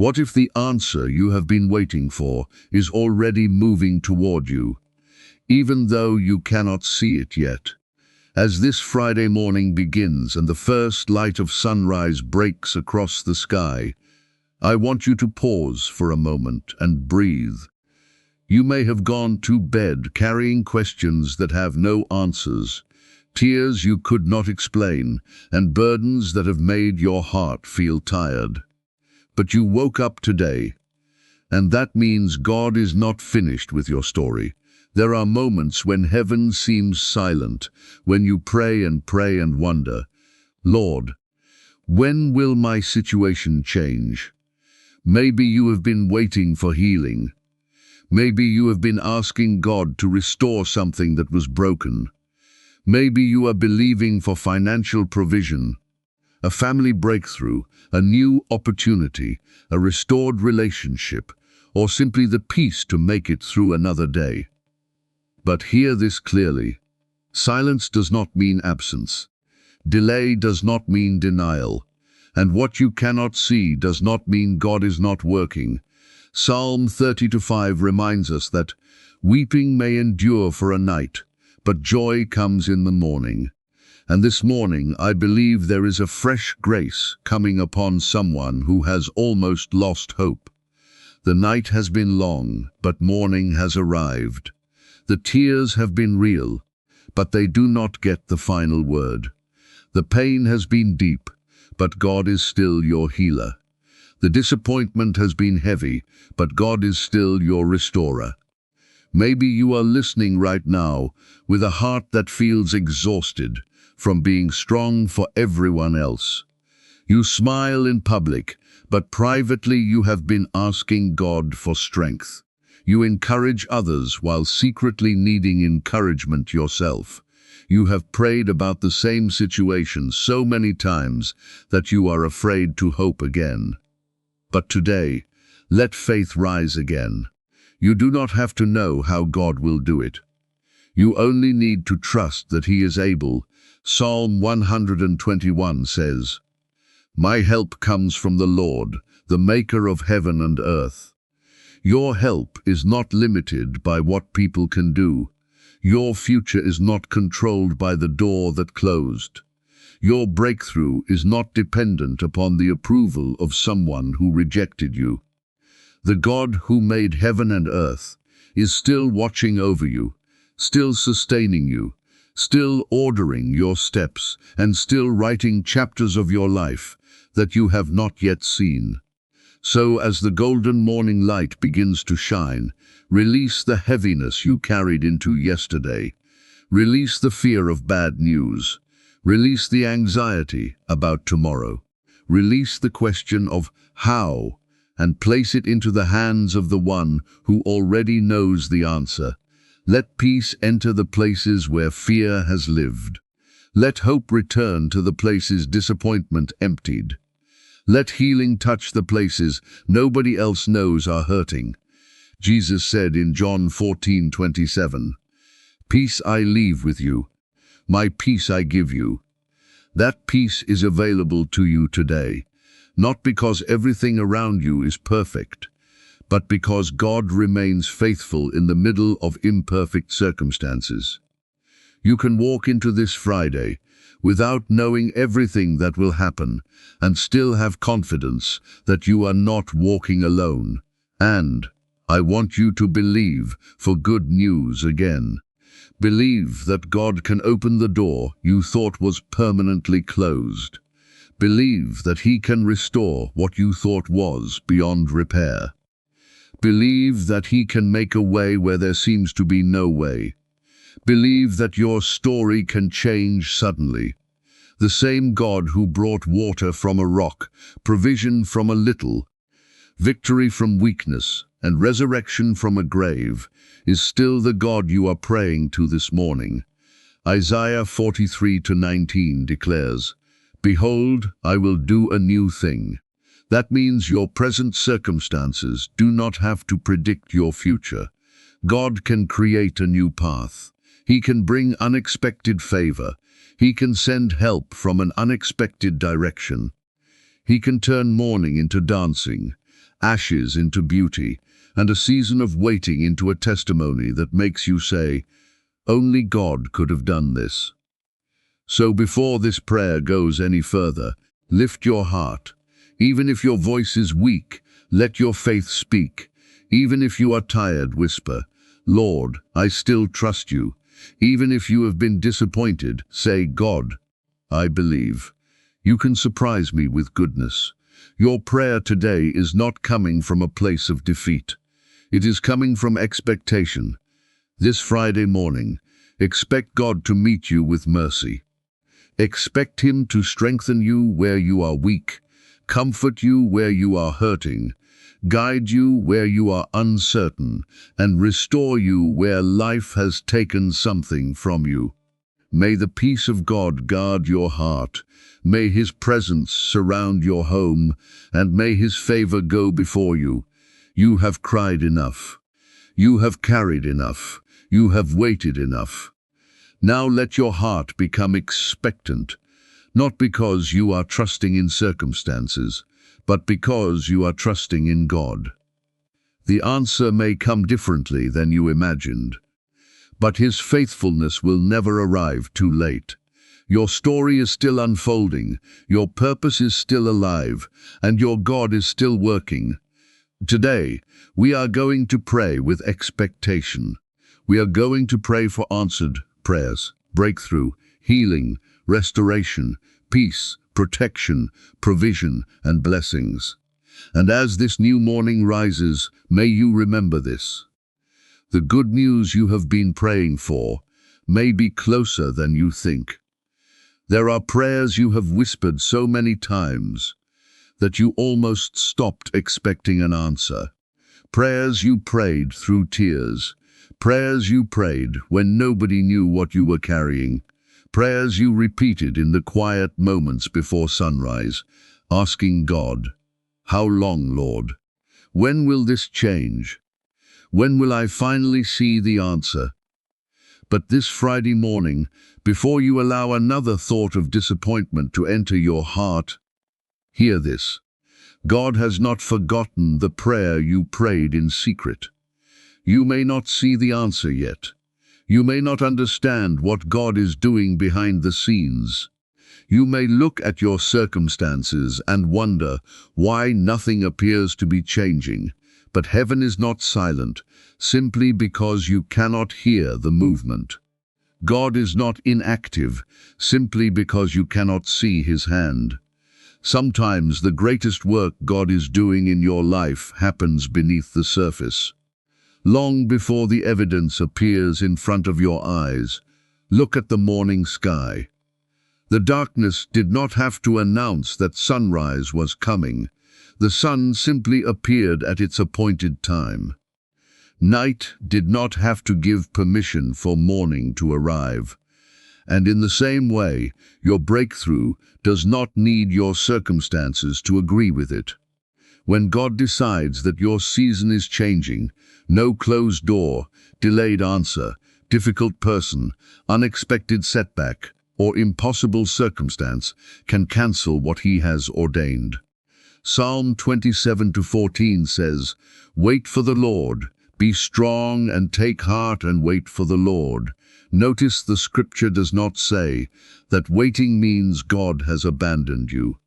What if the answer you have been waiting for is already moving toward you, even though you cannot see it yet? As this Friday morning begins and the first light of sunrise breaks across the sky, I want you to pause for a moment and breathe. You may have gone to bed carrying questions that have no answers, tears you could not explain, and burdens that have made your heart feel tired. But you woke up today, and that means God is not finished with your story. There are moments when heaven seems silent, when you pray and wonder, Lord, when will my situation change? Maybe you have been waiting for healing. Maybe you have been asking God to restore something that was broken. Maybe you are believing for financial provision, a family breakthrough, a new opportunity, a restored relationship, or simply the peace to make it through another day. But hear this clearly. Silence does not mean absence. Delay does not mean denial. And what you cannot see does not mean God is not working. Psalm 30:5 reminds us that weeping may endure for a night, but joy comes in the morning. And this morning, I believe there is a fresh grace coming upon someone who has almost lost hope. The night has been long, but morning has arrived. The tears have been real, but they do not get the final word. The pain has been deep, but God is still your healer. The disappointment has been heavy, but God is still your restorer. Maybe you are listening right now with a heart that feels exhausted from being strong for everyone else. You smile in public, but privately you have been asking God for strength. You encourage others while secretly needing encouragement yourself. You have prayed about the same situation so many times that you are afraid to hope again. But today, let faith rise again. You do not have to know how God will do it. You only need to trust that He is able. Psalm 121 says, "My help comes from the Lord, the maker of heaven and earth." Your help is not limited by what people can do. Your future is not controlled by the door that closed. Your breakthrough is not dependent upon the approval of someone who rejected you. The God who made heaven and earth is still watching over you, still sustaining you, still ordering your steps, and still writing chapters of your life that you have not yet seen. So as the golden morning light begins to shine, release the heaviness you carried into yesterday. Release the fear of bad news. Release the anxiety about tomorrow. Release the question of how, and place it into the hands of the one who already knows the answer. Let peace enter the places where fear has lived. Let hope return to the places disappointment emptied. Let healing touch the places nobody else knows are hurting. Jesus said in John 14:27, "Peace I leave with you, my peace I give you." That peace is available to you today, not because everything around you is perfect, but because God remains faithful in the middle of imperfect circumstances. You can walk into this Friday without knowing everything that will happen and still have confidence that you are not walking alone. And I want you to believe for good news again. Believe that God can open the door you thought was permanently closed. Believe that He can restore what you thought was beyond repair. Believe that He can make a way where there seems to be no way. Believe that your story can change suddenly. The same God who brought water from a rock, provision from a little, victory from weakness, and resurrection from a grave, is still the God you are praying to this morning. Isaiah 43:19 declares, "Behold, I will do a new thing." That means your present circumstances do not have to predict your future. God can create a new path. He can bring unexpected favor. He can send help from an unexpected direction. He can turn mourning into dancing, ashes into beauty, and a season of waiting into a testimony that makes you say, "Only God could have done this." So before this prayer goes any further, lift your heart. Even if your voice is weak, let your faith speak. Even if you are tired, whisper, "Lord, I still trust you." Even if you have been disappointed, say, "God, I believe. You can surprise me with goodness." Your prayer today is not coming from a place of defeat. It is coming from expectation. This Friday morning, expect God to meet you with mercy. Expect Him to strengthen you where you are weak, comfort you where you are hurting, guide you where you are uncertain, and restore you where life has taken something from you. May the peace of God guard your heart. May His presence surround your home, and may His favor go before you. You have cried enough. You have carried enough. You have waited enough. Now let your heart become expectant, not because you are trusting in circumstances, but because you are trusting in God. The answer may come differently than you imagined, but His faithfulness will never arrive too late. Your story is still unfolding, your purpose is still alive, and your God is still working. Today, we are going to pray with expectation. We are going to pray for answered prayers, breakthrough, healing, restoration, peace, protection, provision, and blessings. And as this new morning rises, may you remember this. The good news you have been praying for may be closer than you think. There are prayers you have whispered so many times that you almost stopped expecting an answer. Prayers you prayed through tears. Prayers you prayed when nobody knew what you were carrying. Prayers you repeated in the quiet moments before sunrise, asking God, "How long, Lord? When will this change? When will I finally see the answer?" But this Friday morning, before you allow another thought of disappointment to enter your heart, hear this. God has not forgotten the prayer you prayed in secret. You may not see the answer yet. You may not understand what God is doing behind the scenes. You may look at your circumstances and wonder why nothing appears to be changing. But heaven is not silent, simply because you cannot hear the movement. God is not inactive, simply because you cannot see His hand. Sometimes the greatest work God is doing in your life happens beneath the surface. Long before the evidence appears in front of your eyes, look at the morning sky. The darkness did not have to announce that sunrise was coming. The sun simply appeared at its appointed time. Night did not have to give permission for morning to arrive. And in the same way, your breakthrough does not need your circumstances to agree with it. When God decides that your season is changing, no closed door, delayed answer, difficult person, unexpected setback, or impossible circumstance can cancel what He has ordained. Psalm 27:14 says, "Wait for the Lord, be strong and take heart and wait for the Lord." Notice the scripture does not say that waiting means God has abandoned you.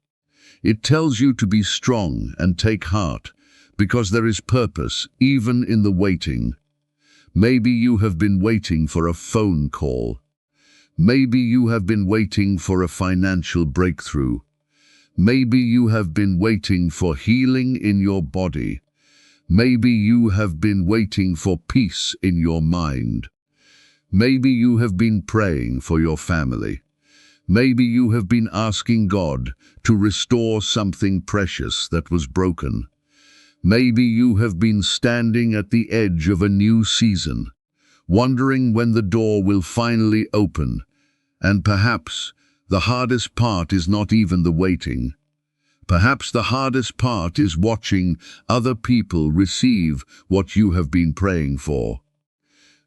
It tells you to be strong and take heart, because there is purpose even in the waiting. Maybe you have been waiting for a phone call. Maybe you have been waiting for a financial breakthrough. Maybe you have been waiting for healing in your body. Maybe you have been waiting for peace in your mind. Maybe you have been praying for your family. Maybe you have been asking God to restore something precious that was broken. Maybe you have been standing at the edge of a new season, wondering when the door will finally open. And perhaps the hardest part is not even the waiting. Perhaps the hardest part is watching other people receive what you have been praying for.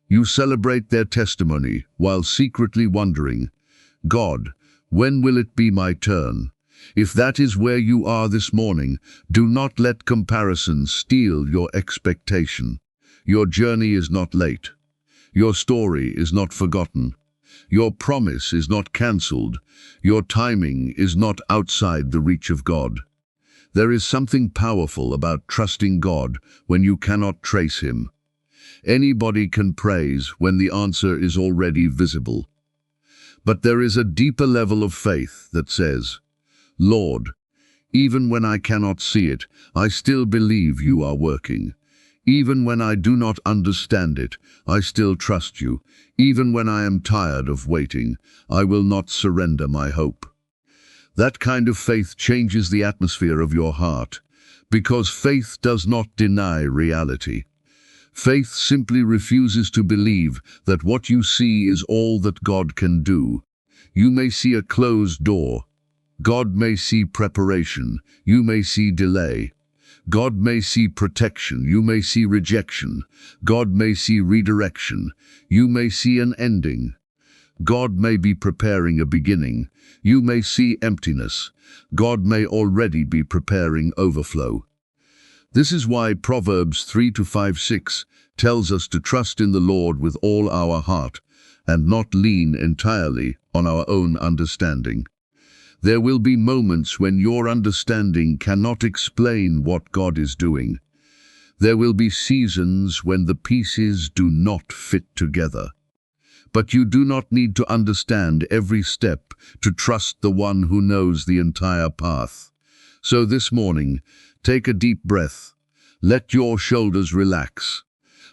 You celebrate their testimony while secretly wondering, "God, when will it be my turn?" If that is where you are this morning, do not let comparison steal your expectation. Your journey is not late. Your story is not forgotten. Your promise is not cancelled. Your timing is not outside the reach of God. There is something powerful about trusting God when you cannot trace Him. Anybody can praise when the answer is already visible. But there is a deeper level of faith that says, Lord, even when I cannot see it, I still believe you are working. Even when I do not understand it, I still trust you. Even when I am tired of waiting, I will not surrender my hope. That kind of faith changes the atmosphere of your heart, because faith does not deny reality. Faith simply refuses to believe that what you see is all that God can do. You may see a closed door. God may see preparation. You may see delay. God may see protection. You may see rejection. God may see redirection. You may see an ending. God may be preparing a beginning. You may see emptiness. God may already be preparing overflow. This is why Proverbs 3-5-6 tells us to trust in the Lord with all our heart and not lean entirely on our own understanding. There will be moments when your understanding cannot explain what God is doing. There will be seasons when the pieces do not fit together. But you do not need to understand every step to trust the one who knows the entire path. So this morning, take a deep breath. Let your shoulders relax.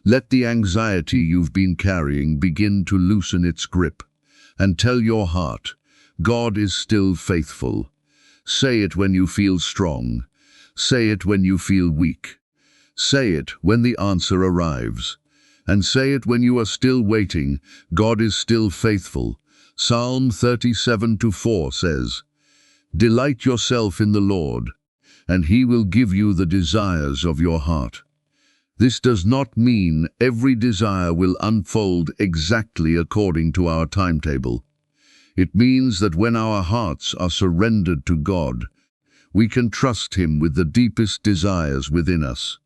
Let the anxiety you've been carrying begin to loosen its grip. And tell your heart, God is still faithful. Say it when you feel strong. Say it when you feel weak. Say it when the answer arrives. And say it when you are still waiting. God is still faithful. Psalm 37:4 says, Delight yourself in the Lord, and He will give you the desires of your heart. This does not mean every desire will unfold exactly according to our timetable. It means that when our hearts are surrendered to God, we can trust Him with the deepest desires within us.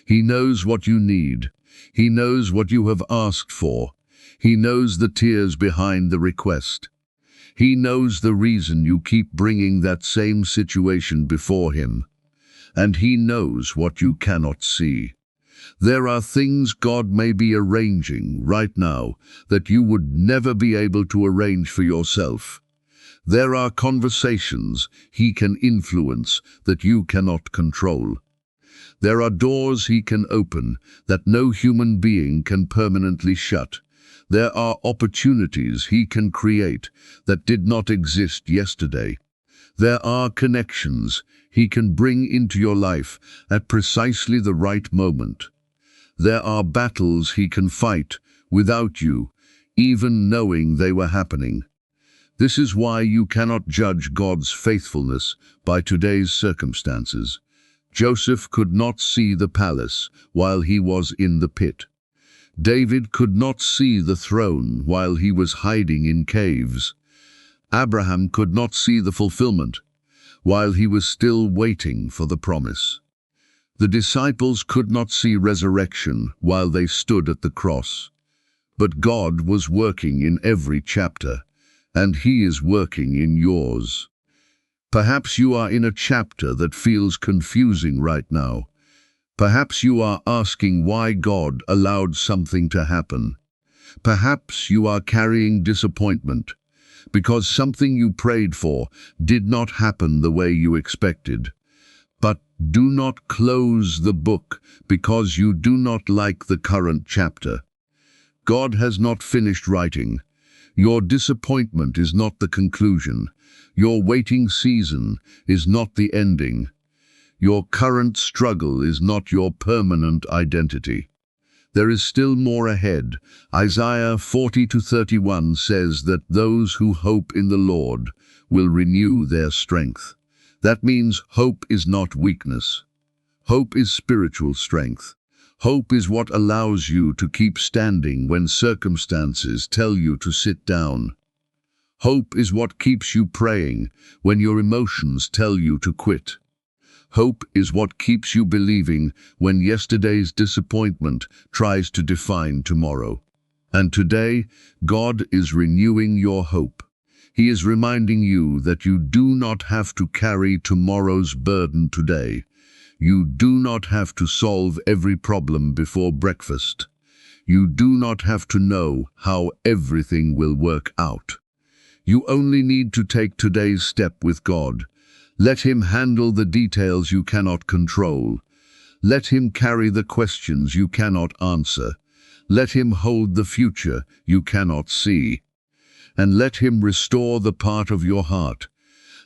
He knows what you need. He knows what you have asked for. He knows the tears behind the request. He knows the reason you keep bringing that same situation before Him. And He knows what you cannot see. There are things God may be arranging right now that you would never be able to arrange for yourself. There are conversations He can influence that you cannot control. There are doors He can open that no human being can permanently shut. There are opportunities He can create that did not exist yesterday. There are connections He can bring into your life at precisely the right moment. There are battles He can fight without you, even knowing they were happening. This is why you cannot judge God's faithfulness by today's circumstances. Joseph could not see the palace while he was in the pit. David could not see the throne while he was hiding in caves. Abraham could not see the fulfillment while he was still waiting for the promise. The disciples could not see resurrection while they stood at the cross. But God was working in every chapter, and He is working in yours. Perhaps you are in a chapter that feels confusing right now. Perhaps you are asking why God allowed something to happen. Perhaps you are carrying disappointment because something you prayed for did not happen the way you expected. But do not close the book because you do not like the current chapter. God has not finished writing. Your disappointment is not the conclusion. Your waiting season is not the ending. Your current struggle is not your permanent identity. There is still more ahead. Isaiah 40:31 says that those who hope in the Lord will renew their strength. That means hope is not weakness. Hope is spiritual strength. Hope is what allows you to keep standing when circumstances tell you to sit down. Hope is what keeps you praying when your emotions tell you to quit. Hope is what keeps you believing when yesterday's disappointment tries to define tomorrow. And today, God is renewing your hope. He is reminding you that you do not have to carry tomorrow's burden today. You do not have to solve every problem before breakfast. You do not have to know how everything will work out. You only need to take today's step with God. Let Him handle the details you cannot control. Let Him carry the questions you cannot answer. Let Him hold the future you cannot see. And let Him restore the part of your heart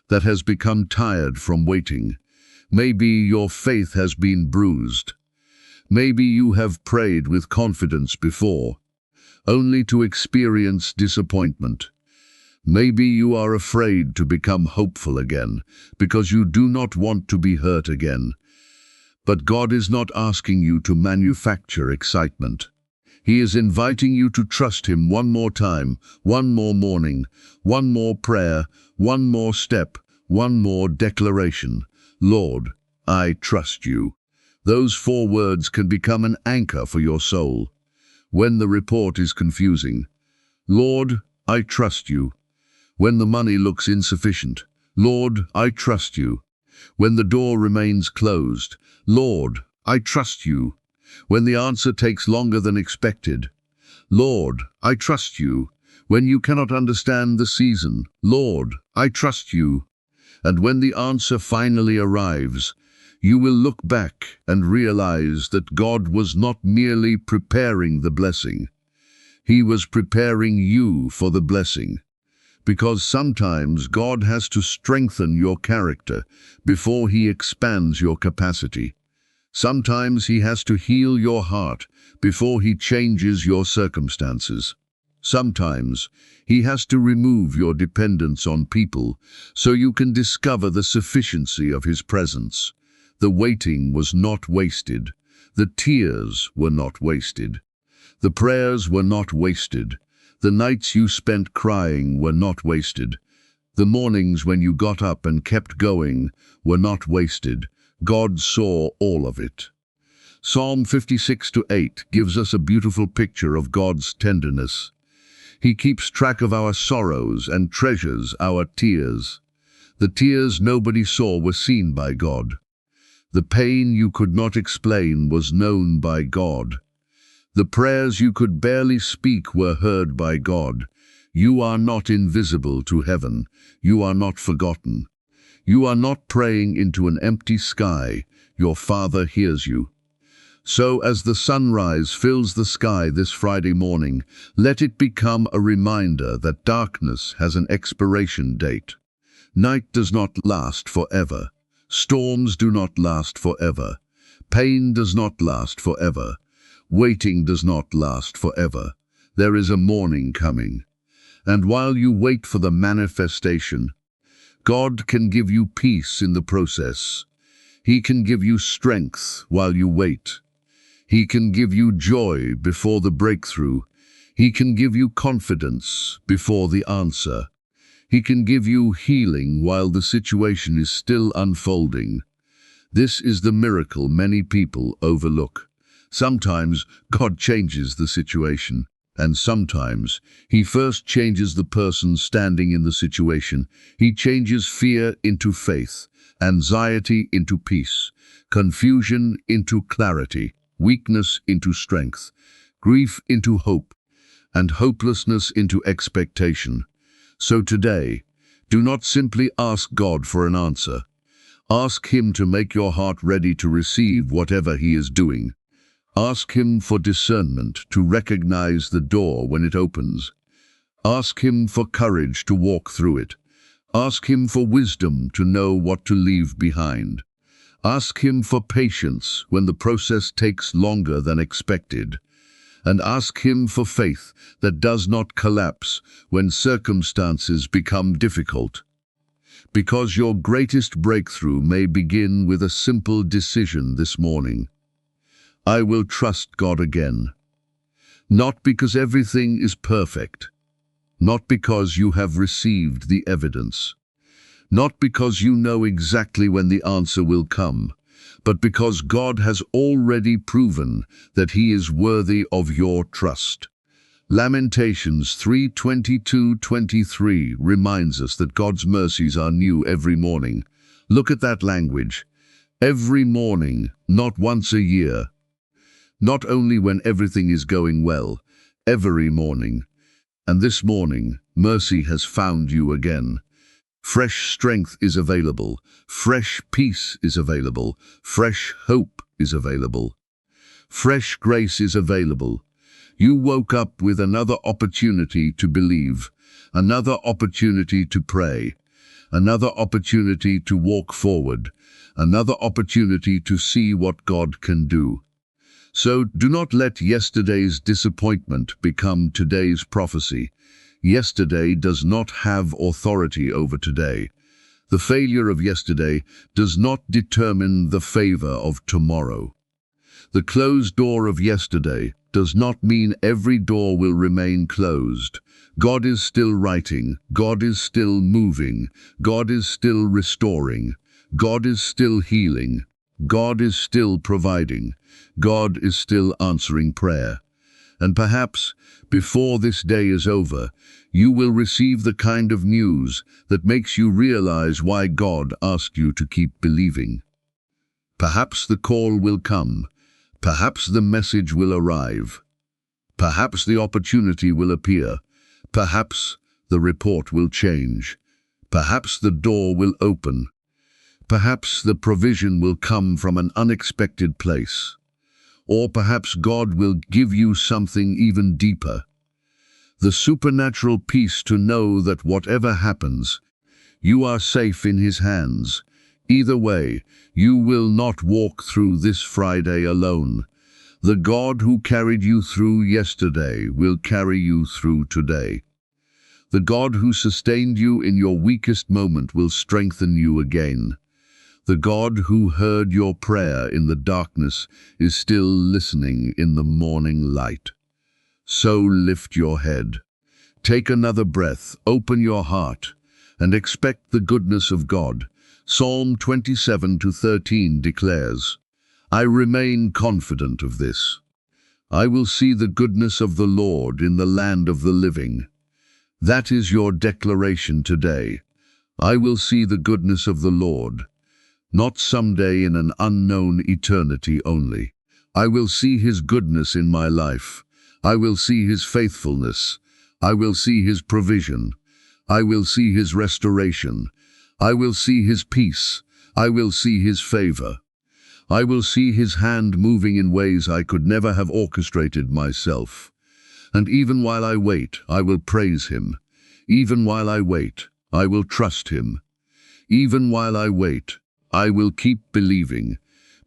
that has become tired from waiting. Maybe your faith has been bruised. Maybe you have prayed with confidence before, only to experience disappointment. Maybe you are afraid to become hopeful again because you do not want to be hurt again. But God is not asking you to manufacture excitement. He is inviting you to trust Him one more time, one more morning, one more prayer, one more step, one more declaration. Lord, I trust you. Those 4 words can become an anchor for your soul. When the report is confusing, Lord, I trust you. When the money looks insufficient, Lord, I trust you. When the door remains closed, Lord, I trust you. When the answer takes longer than expected, Lord, I trust you. When you cannot understand the season, Lord, I trust you. And when the answer finally arrives, you will look back and realize that God was not merely preparing the blessing. He was preparing you for the blessing. Because sometimes God has to strengthen your character before He expands your capacity. Sometimes He has to heal your heart before He changes your circumstances. Sometimes He has to remove your dependence on people so you can discover the sufficiency of His presence. The waiting was not wasted. The tears were not wasted. The prayers were not wasted. The nights you spent crying were not wasted. The mornings when you got up and kept going were not wasted. God saw all of it. Psalm 56:8 gives us a beautiful picture of God's tenderness. He keeps track of our sorrows and treasures our tears. The tears nobody saw were seen by God. The pain you could not explain was known by God. The prayers you could barely speak were heard by God. You are not invisible to heaven. You are not forgotten. You are not praying into an empty sky. Your Father hears you. So as the sunrise fills the sky this Friday morning, let it become a reminder that darkness has an expiration date. Night does not last forever. Storms do not last forever. Pain does not last forever. Waiting does not last forever. There is a morning coming. And while you wait for the manifestation, God can give you peace in the process. He can give you strength while you wait. He can give you joy before the breakthrough. He can give you confidence before the answer. He can give you healing while the situation is still unfolding. This is the miracle many people overlook. Sometimes God changes the situation, and sometimes He first changes the person standing in the situation. He changes fear into faith, anxiety into peace, confusion into clarity, weakness into strength, grief into hope, and hopelessness into expectation. So today, do not simply ask God for an answer. Ask Him to make your heart ready to receive whatever He is doing. Ask Him for discernment to recognize the door when it opens. Ask Him for courage to walk through it. Ask Him for wisdom to know what to leave behind. Ask Him for patience when the process takes longer than expected. And ask Him for faith that does not collapse when circumstances become difficult. Because your greatest breakthrough may begin with a simple decision this morning. I will trust God again. Not because everything is perfect. not because you have received the evidence, not because you know exactly when the answer will come, but because God has already proven that He is worthy of your trust. Lamentations 3:22-23 reminds us that God's mercies are new every morning. Look at that language. Every morning, not once a year. Not only when everything is going well, every morning. And this morning, mercy has found you again. Fresh strength is available. Fresh peace is available. Fresh hope is available. Fresh grace is available. You woke up with another opportunity to believe, another opportunity to pray, another opportunity to walk forward, another opportunity to see what God can do. So do not let yesterday's disappointment become today's prophecy. Yesterday does not have authority over today. The failure of yesterday does not determine the favor of tomorrow. The closed door of yesterday does not mean every door will remain closed. God is still writing, God is still moving, God is still restoring, God is still healing, God is still providing, God is still answering prayer. And perhaps, before this day is over, you will receive the kind of news that makes you realize why God asked you to keep believing. Perhaps the call will come. Perhaps the message will arrive. Perhaps the opportunity will appear. Perhaps the report will change. Perhaps the door will open. Perhaps the provision will come from an unexpected place. Or perhaps God will give you something even deeper. The supernatural peace to know that whatever happens, you are safe in His hands. Either way, you will not walk through this Friday alone. The God who carried you through yesterday will carry you through today. The God who sustained you in your weakest moment will strengthen you again. The God who heard your prayer in the darkness is still listening in the morning light. So lift your head. Take another breath, open your heart, and expect the goodness of God. Psalm 27:13 declares, I remain confident of this. I will see the goodness of the Lord in the land of the living. That is your declaration today. I will see the goodness of the Lord. Not someday in an unknown eternity only. I will see His goodness in my life. I will see His faithfulness. I will see His provision. I will see His restoration. I will see His peace. I will see His favor. I will see His hand moving in ways I could never have orchestrated myself. And even while I wait, I will praise Him. Even while I wait, I will trust Him. Even while I wait, I will keep believing,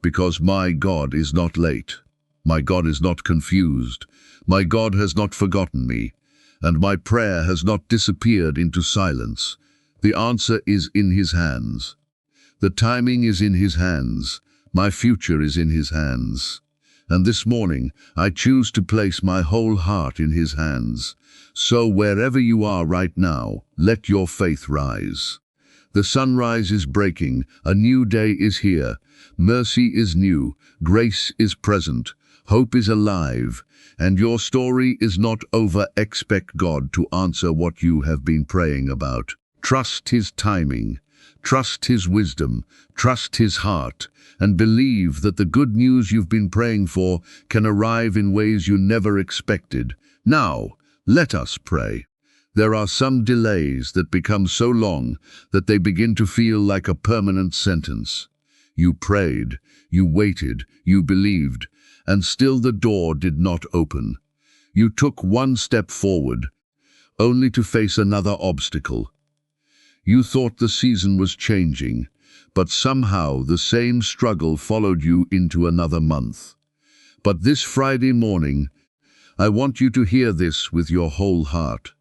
because my God is not late. My God is not confused. My God has not forgotten me, and my prayer has not disappeared into silence. The answer is in His hands. The timing is in His hands. My future is in His hands. And this morning, I choose to place my whole heart in His hands. So wherever you are right now, let your faith rise. The sunrise is breaking, a new day is here, mercy is new, grace is present, hope is alive, and your story is not over. Expect God to answer what you have been praying about. Trust His timing, trust His wisdom, trust His heart, and believe that the good news you've been praying for can arrive in ways you never expected. Now, let us pray. There are some delays that become so long that they begin to feel like a permanent sentence. You prayed, you waited, you believed, and still the door did not open. You took one step forward, only to face another obstacle. You thought the season was changing, but somehow the same struggle followed you into another month. But this Friday morning, I want you to hear this with your whole heart.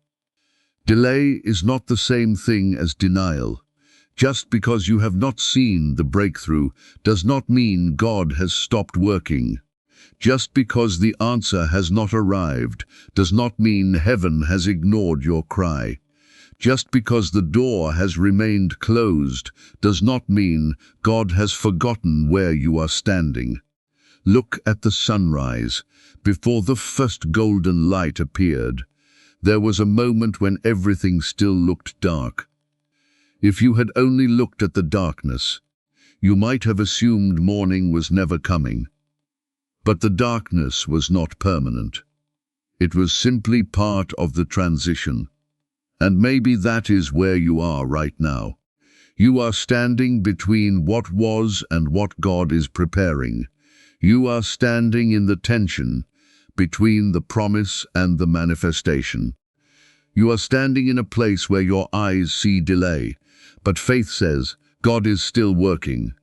Delay is not the same thing as denial. Just because you have not seen the breakthrough does not mean God has stopped working. Just because the answer has not arrived does not mean heaven has ignored your cry. Just because the door has remained closed does not mean God has forgotten where you are standing. Look at the sunrise. Before the first golden light appeared, there was a moment when everything still looked dark. If you had only looked at the darkness, you might have assumed morning was never coming. But the darkness was not permanent. It was simply part of the transition. And maybe that is where you are right now. You are standing between what was and what God is preparing. You are standing in the tension between the promise and the manifestation. You are standing in a place where your eyes see delay, but faith says, God is still working.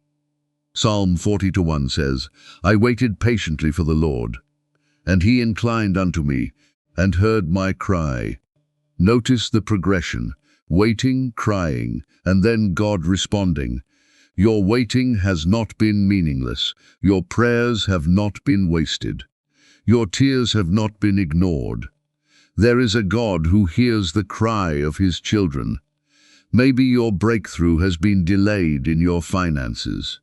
Psalm 40:1 says, I waited patiently for the Lord, and he inclined unto me, and heard my cry. Notice the progression, waiting, crying, and then God responding. Your waiting has not been meaningless. Your prayers have not been wasted. Your tears have not been ignored. There is a God who hears the cry of his children. Maybe your breakthrough has been delayed in your finances.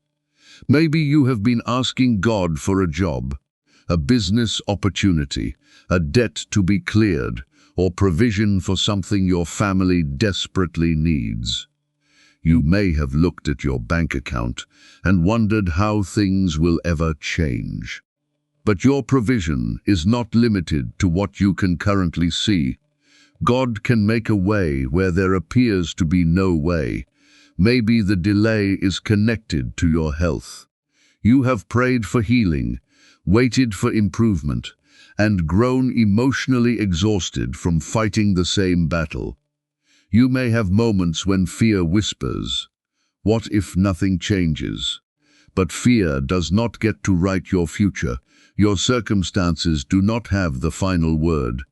Maybe you have been asking God for a job, a business opportunity, a debt to be cleared, or provision for something your family desperately needs. You may have looked at your bank account and wondered how things will ever change. But your provision is not limited to what you can currently see. God can make a way where there appears to be no way. Maybe the delay is connected to your health. You have prayed for healing, waited for improvement, and grown emotionally exhausted from fighting the same battle. You may have moments when fear whispers, "What if nothing changes?" But fear does not get to write your future. Your circumstances do not have the final word.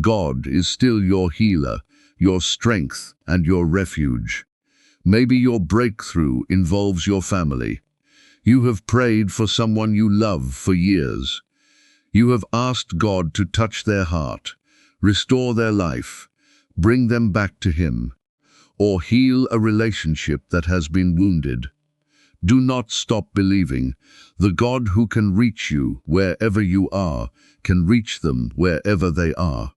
God is still your healer, your strength, and your refuge. Maybe your breakthrough involves your family. You have prayed for someone you love for years. You have asked God to touch their heart, restore their life, bring them back to Him, or heal a relationship that has been wounded. Do not stop believing. The God who can reach you wherever you are can reach them wherever they are.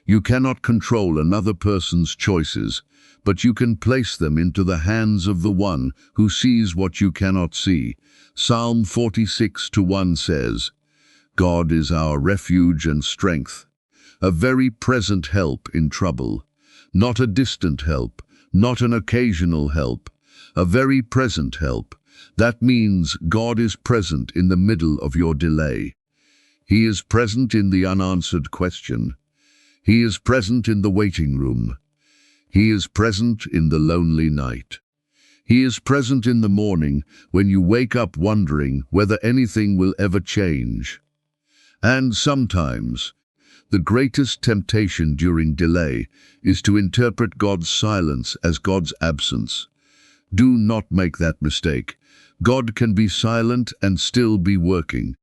You cannot control another person's choices, but you can place them into the hands of the one who sees what you cannot see. Psalm 46:1 says, God is our refuge and strength, a very present help in trouble, not a distant help, not an occasional help, a very present help. That means God is present in the middle of your delay. He is present in the unanswered question. He is present in the waiting room. He is present in the lonely night. He is present in the morning when you wake up wondering whether anything will ever change. And sometimes, the greatest temptation during delay is to interpret God's silence as God's absence. Do not make that mistake. God can be silent and still be working.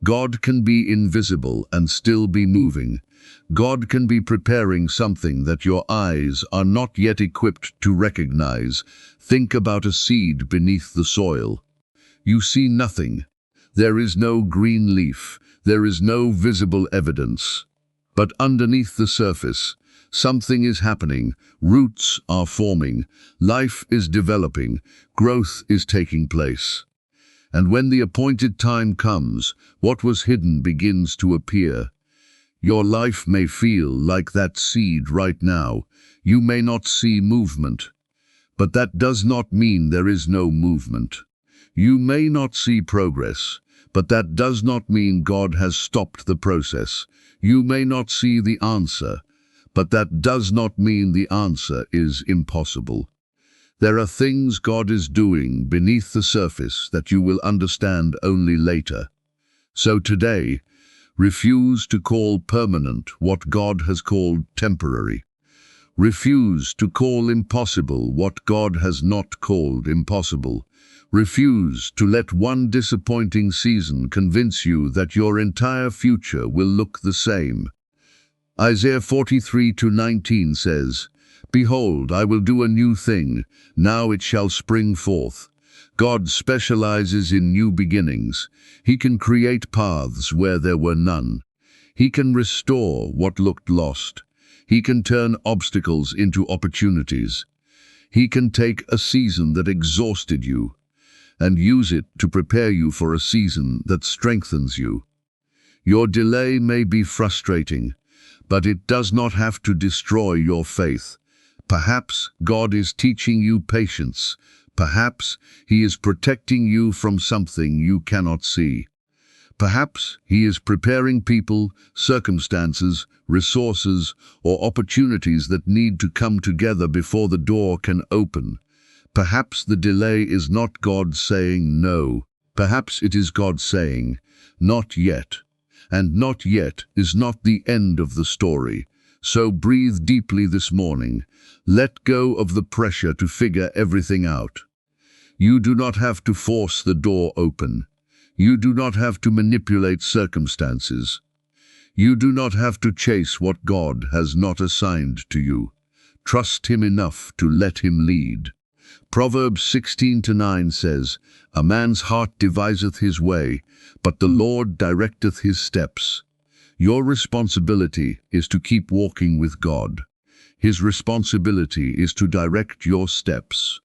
God can be invisible and still be moving. God can be preparing something that your eyes are not yet equipped to recognize. Think about a seed beneath the soil. You see nothing. There is no green leaf. There is no visible evidence. But underneath the surface, something is happening. Roots are forming. Life is developing. Growth is taking place. And when the appointed time comes, what was hidden begins to appear. Your life may feel like that seed right now. You may not see movement, but that does not mean there is no movement. You may not see progress, but that does not mean God has stopped the process. You may not see the answer, but that does not mean the answer is impossible. There are things God is doing beneath the surface that you will understand only later. So today, refuse to call permanent what God has called temporary. Refuse to call impossible what God has not called impossible. Refuse to let one disappointing season convince you that your entire future will look the same. Isaiah 43:19 says, "Behold, I will do a new thing, now it shall spring forth." God specializes in new beginnings. He can create paths where there were none. He can restore what looked lost. He can turn obstacles into opportunities. He can take a season that exhausted you and use it to prepare you for a season that strengthens you. Your delay may be frustrating, but it does not have to destroy your faith. Perhaps God is teaching you patience. Perhaps He is protecting you from something you cannot see. Perhaps He is preparing people, circumstances, resources, or opportunities that need to come together before the door can open. Perhaps the delay is not God saying no. Perhaps it is God saying, "Not yet." And not yet is not the end of the story. So breathe deeply this morning. Let go of the pressure to figure everything out. You do not have to force the door open. You do not have to manipulate circumstances. You do not have to chase what God has not assigned to you. Trust Him enough to let Him lead. Proverbs 16:9 says, "A man's heart deviseth his way, but the Lord directeth his steps." Your responsibility is to keep walking with God. His responsibility is to direct your steps.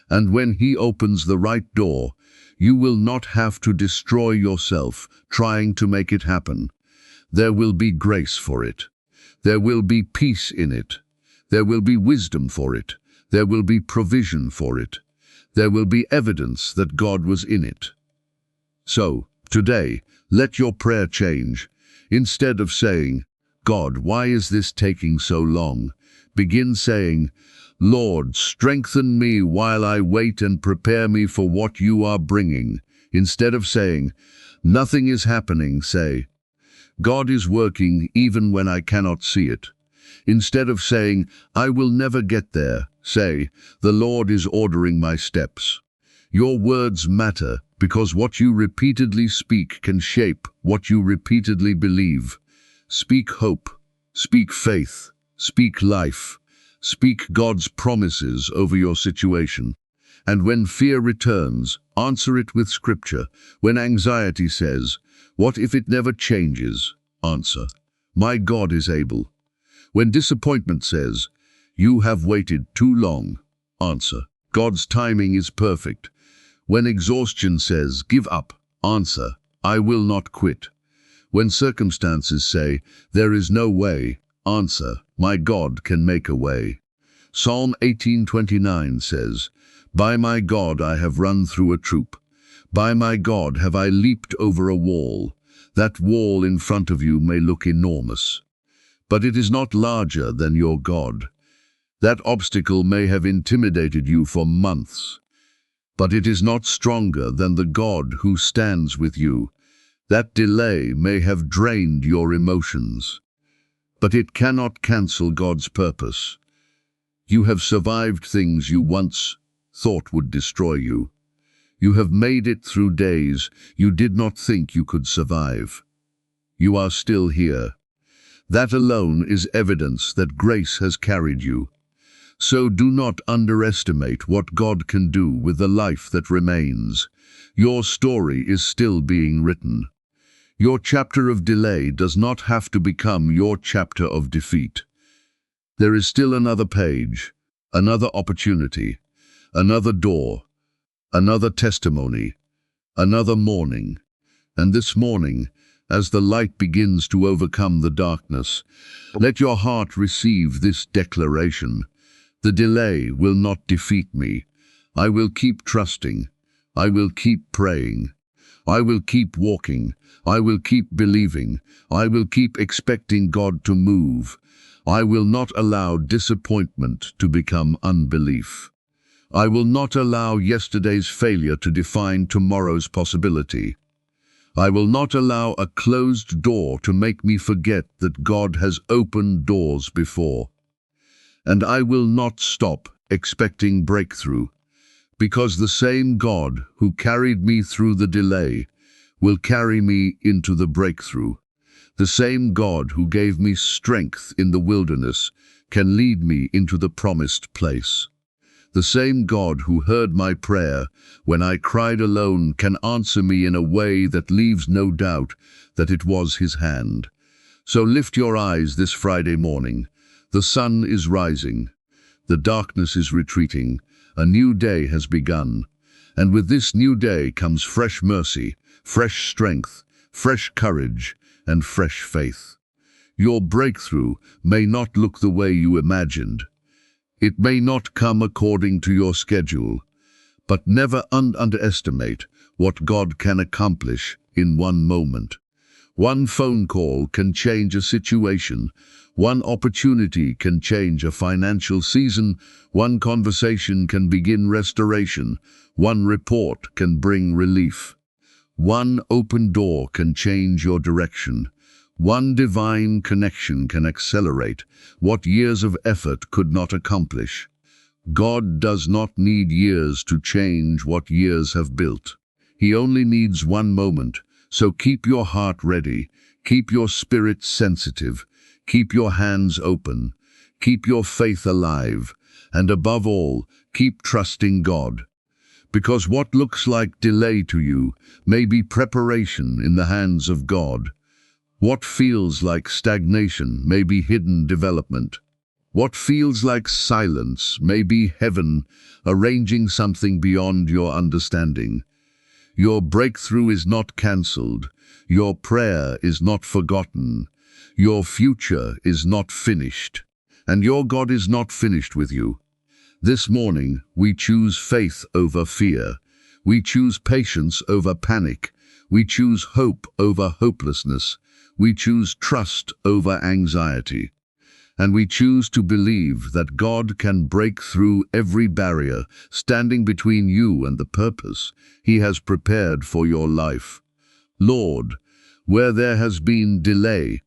And when He opens the right door, you will not have to destroy yourself trying to make it happen. There will be grace for it. There will be peace in it. There will be wisdom for it. There will be provision for it. There will be evidence that God was in it. So, today, let your prayer change. Instead of saying, "God, why is this taking so long?" begin saying, "Lord, strengthen me while I wait and prepare me for what you are bringing." Instead of saying, "Nothing is happening," say, "God is working even when I cannot see it." Instead of saying, "I will never get there," say, "The Lord is ordering my steps." Your words matter because what you repeatedly speak can shape what you repeatedly believe. Speak hope, speak faith, speak life, speak God's promises over your situation. And when fear returns, answer it with Scripture. When anxiety says, "What if it never changes?" answer, "My God is able." When disappointment says, "You have waited too long," answer, "God's timing is perfect." When exhaustion says, "Give up," answer, "I will not quit." When circumstances say, "There is no way," answer, "My God can make a way." Psalm 18:29 says, "By my God I have run through a troop. By my God have I leaped over a wall." That wall in front of you may look enormous, but it is not larger than your God. That obstacle may have intimidated you for months, but it is not stronger than the God who stands with you. That delay may have drained your emotions, but it cannot cancel God's purpose. You have survived things you once thought would destroy you. You have made it through days you did not think you could survive. You are still here. That alone is evidence that grace has carried you. So do not underestimate what God can do with the life that remains. Your story is still being written. Your chapter of delay does not have to become your chapter of defeat. There is still another page, another opportunity, another door, another testimony, another morning. And this morning, as the light begins to overcome the darkness, let your heart receive this declaration. The delay will not defeat me. I will keep trusting. I will keep praying. I will keep walking. I will keep believing. I will keep expecting God to move. I will not allow disappointment to become unbelief. I will not allow yesterday's failure to define tomorrow's possibility. I will not allow a closed door to make me forget that God has opened doors before. And I will not stop expecting breakthrough, because the same God who carried me through the delay will carry me into the breakthrough. The same God who gave me strength in the wilderness can lead me into the promised place. The same God who heard my prayer when I cried alone can answer me in a way that leaves no doubt that it was His hand. So lift your eyes this Friday morning. The sun is rising. The darkness is retreating. A new day has begun. And with this new day comes fresh mercy, fresh strength, fresh courage, and fresh faith. Your breakthrough may not look the way you imagined. It may not come according to your schedule, but never underestimate what God can accomplish in one moment. One phone call can change a situation. One opportunity can change a financial season. One conversation can begin restoration. One report can bring relief. One open door can change your direction. One divine connection can accelerate what years of effort could not accomplish. God does not need years to change what years have built. He only needs one moment, so keep your heart ready, keep your spirit sensitive, keep your hands open, keep your faith alive, and above all, keep trusting God. Because what looks like delay to you may be preparation in the hands of God. What feels like stagnation may be hidden development. What feels like silence may be heaven arranging something beyond your understanding. Your breakthrough is not cancelled. Your prayer is not forgotten. Your future is not finished. And your God is not finished with you. This morning, we choose faith over fear. We choose patience over panic. We choose hope over hopelessness. We choose trust over anxiety. And we choose to believe that God can break through every barrier standing between you and the purpose He has prepared for your life. Lord, where there has been delay,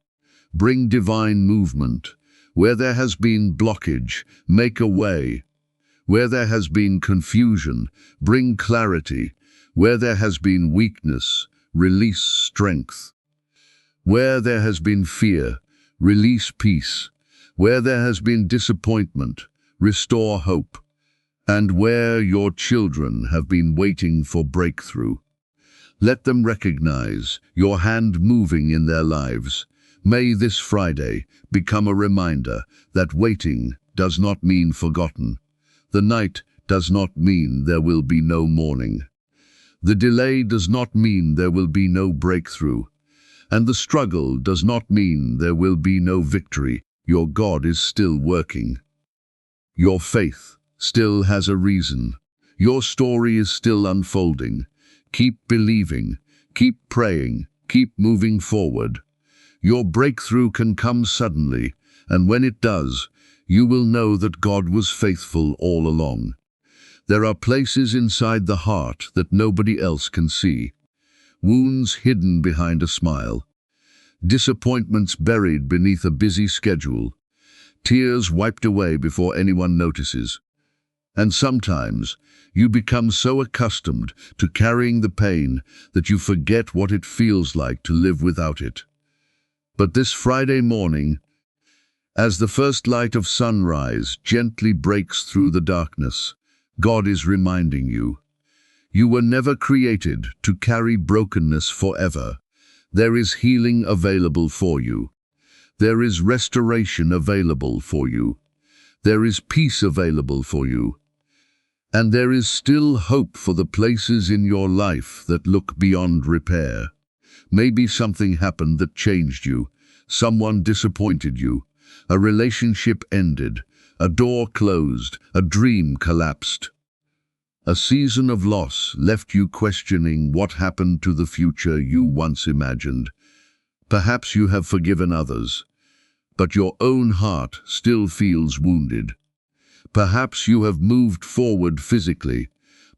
bring divine movement. Where there has been blockage, make a way. Where there has been confusion, bring clarity. Where there has been weakness, release strength. Where there has been fear, release peace. Where there has been disappointment, restore hope. And where your children have been waiting for breakthrough, let them recognize your hand moving in their lives. May this Friday become a reminder that waiting does not mean forgotten. The night does not mean there will be no morning. The delay does not mean there will be no breakthrough. And the struggle does not mean there will be no victory. Your God is still working. Your faith still has a reason. Your story is still unfolding. Keep believing, keep praying, keep moving forward. Your breakthrough can come suddenly, and when it does, you will know that God was faithful all along. There are places inside the heart that nobody else can see. Wounds hidden behind a smile. Disappointments buried beneath a busy schedule. Tears wiped away before anyone notices. And sometimes you become so accustomed to carrying the pain that you forget what it feels like to live without it. But this Friday morning, as the first light of sunrise gently breaks through the darkness, God is reminding you, you were never created to carry brokenness forever. There is healing available for you. There is restoration available for you. There is peace available for you. And there is still hope for the places in your life that look beyond repair. Maybe something happened that changed you. Someone disappointed you. A relationship ended. A door closed. A dream collapsed. A season of loss left you questioning what happened to the future you once imagined. Perhaps you have forgiven others, but your own heart still feels wounded. Perhaps you have moved forward physically,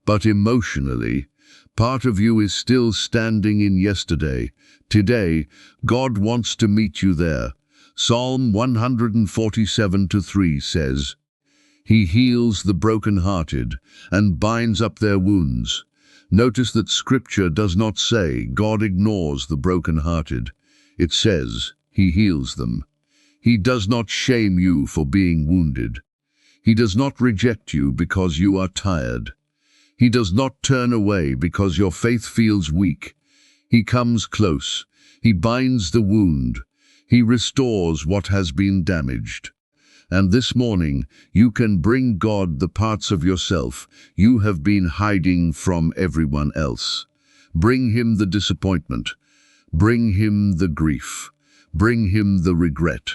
but emotionally, part of you is still standing in yesterday. Today, God wants to meet you there. Psalm 147:3 says, He heals the broken-hearted and binds up their wounds. Notice that Scripture does not say God ignores the broken-hearted. It says He heals them. He does not shame you for being wounded. He does not reject you because you are tired. He does not turn away because your faith feels weak. He comes close. He binds the wound. He restores what has been damaged. And this morning, you can bring God the parts of yourself you have been hiding from everyone else. Bring Him the disappointment. Bring Him the grief. Bring Him the regret.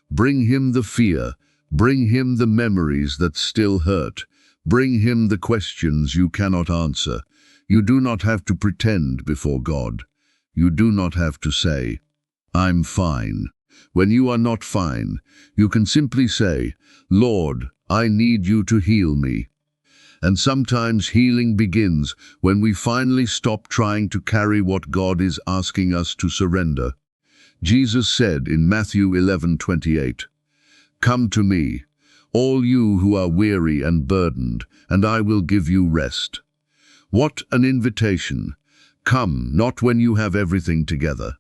Bring Him the fear. Bring Him the memories that still hurt. Bring Him the questions you cannot answer. You do not have to pretend before God. You do not have to say, I'm fine. When you are not fine, you can simply say, Lord, I need you to heal me. And sometimes healing begins when we finally stop trying to carry what God is asking us to surrender. Jesus said in Matthew 11:28, Come to me, all you who are weary and burdened, and I will give you rest. What an invitation! Come, not when you have everything together.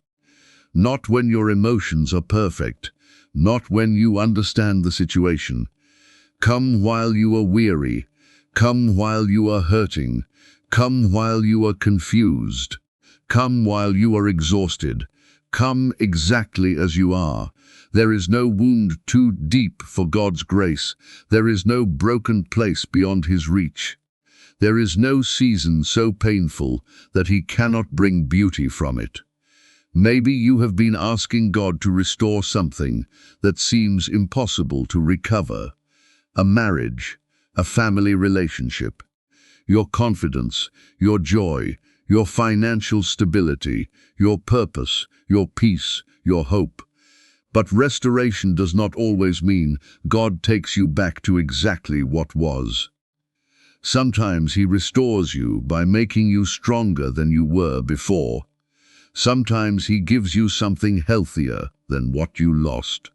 Not when your emotions are perfect, not when you understand the situation. Come while you are weary, come while you are hurting, come while you are confused, come while you are exhausted, come exactly as you are. There is no wound too deep for God's grace. There is no broken place beyond His reach. There is no season so painful that He cannot bring beauty from it. Maybe you have been asking God to restore something that seems impossible to recover. A marriage, a family relationship, your confidence, your joy, your financial stability, your purpose, your peace, your hope. But restoration does not always mean God takes you back to exactly what was. Sometimes He restores you by making you stronger than you were before. Sometimes He gives you something healthier than what you lost.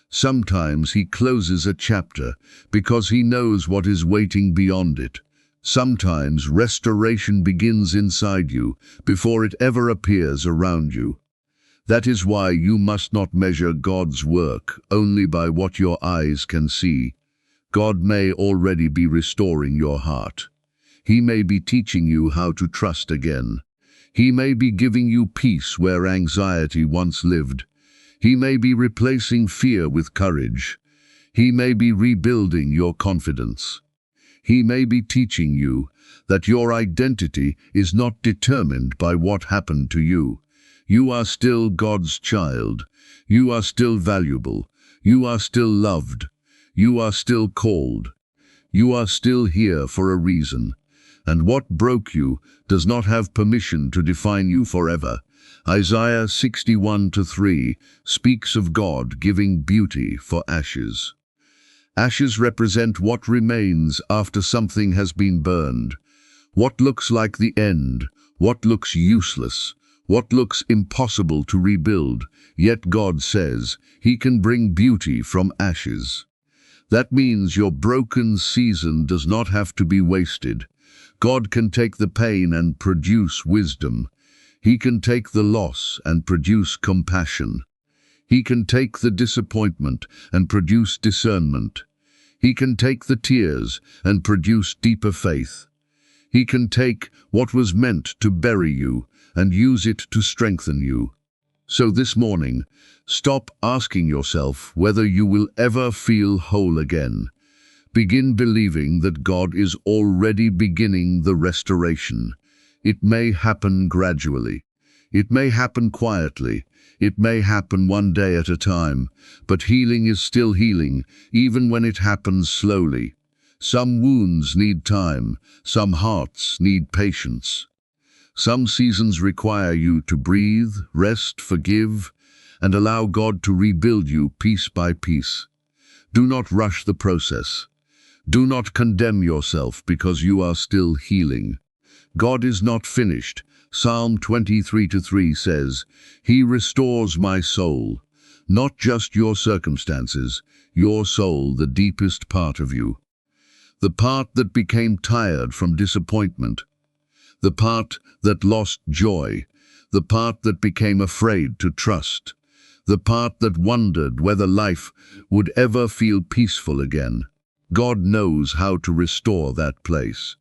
Sometimes He closes a chapter because He knows what is waiting beyond it. Sometimes restoration begins inside you before it ever appears around you. That is why you must not measure God's work only by what your eyes can see. God may already be restoring your heart. He may be teaching you how to trust again. He may be giving you peace where anxiety once lived. He may be replacing fear with courage. He may be rebuilding your confidence. He may be teaching you that your identity is not determined by what happened to you. You are still God's child. You are still valuable. You are still loved. You are still called. You are still here for a reason. And what broke you does not have permission to define you forever. Isaiah 61:3 speaks of God giving beauty for ashes. Ashes represent what remains after something has been burned. What looks like the end, what looks useless, what looks impossible to rebuild, yet God says He can bring beauty from ashes. That means your broken season does not have to be wasted. God can take the pain and produce wisdom. He can take the loss and produce compassion. He can take the disappointment and produce discernment. He can take the tears and produce deeper faith. He can take what was meant to bury you and use it to strengthen you. So this morning, stop asking yourself whether you will ever feel whole again. Begin believing that God is already beginning the restoration. It may happen gradually. It may happen quietly. It may happen one day at a time. But healing is still healing, even when it happens slowly. Some wounds need time. Some hearts need patience. Some seasons require you to breathe, rest, forgive, and allow God to rebuild you piece by piece. Do not rush the process. Do not condemn yourself because you are still healing. God is not finished. Psalm 23:3 says, He restores my soul. not just your circumstances, your soul, the deepest part of you. The part that became tired from disappointment, the part that lost joy, the part that became afraid to trust, the part that wondered whether life would ever feel peaceful again. God knows how to restore that place.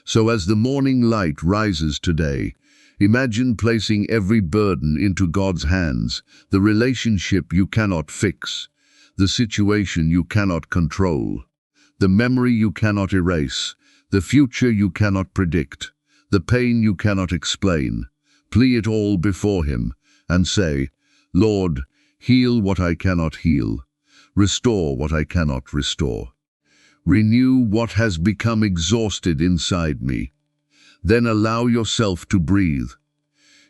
So as the morning light rises today, imagine placing every burden into God's hands, the relationship you cannot fix, the situation you cannot control, the memory you cannot erase, the future you cannot predict, the pain you cannot explain. Plea it all before Him and say, Lord, heal what I cannot heal, restore what I cannot restore. Renew what has become exhausted inside me. Then allow yourself to breathe.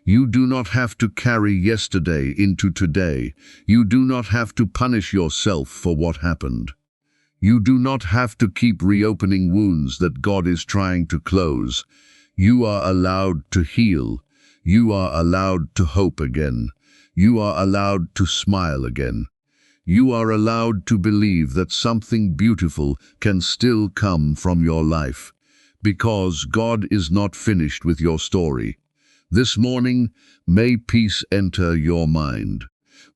You do not have to carry yesterday into today. You do not have to punish yourself for what happened. You do not have to keep reopening wounds that God is trying to close. You are allowed to heal. You are allowed to hope again. You are allowed to smile again. You are allowed to believe that something beautiful can still come from your life, because God is not finished with your story. This morning, may peace enter your mind.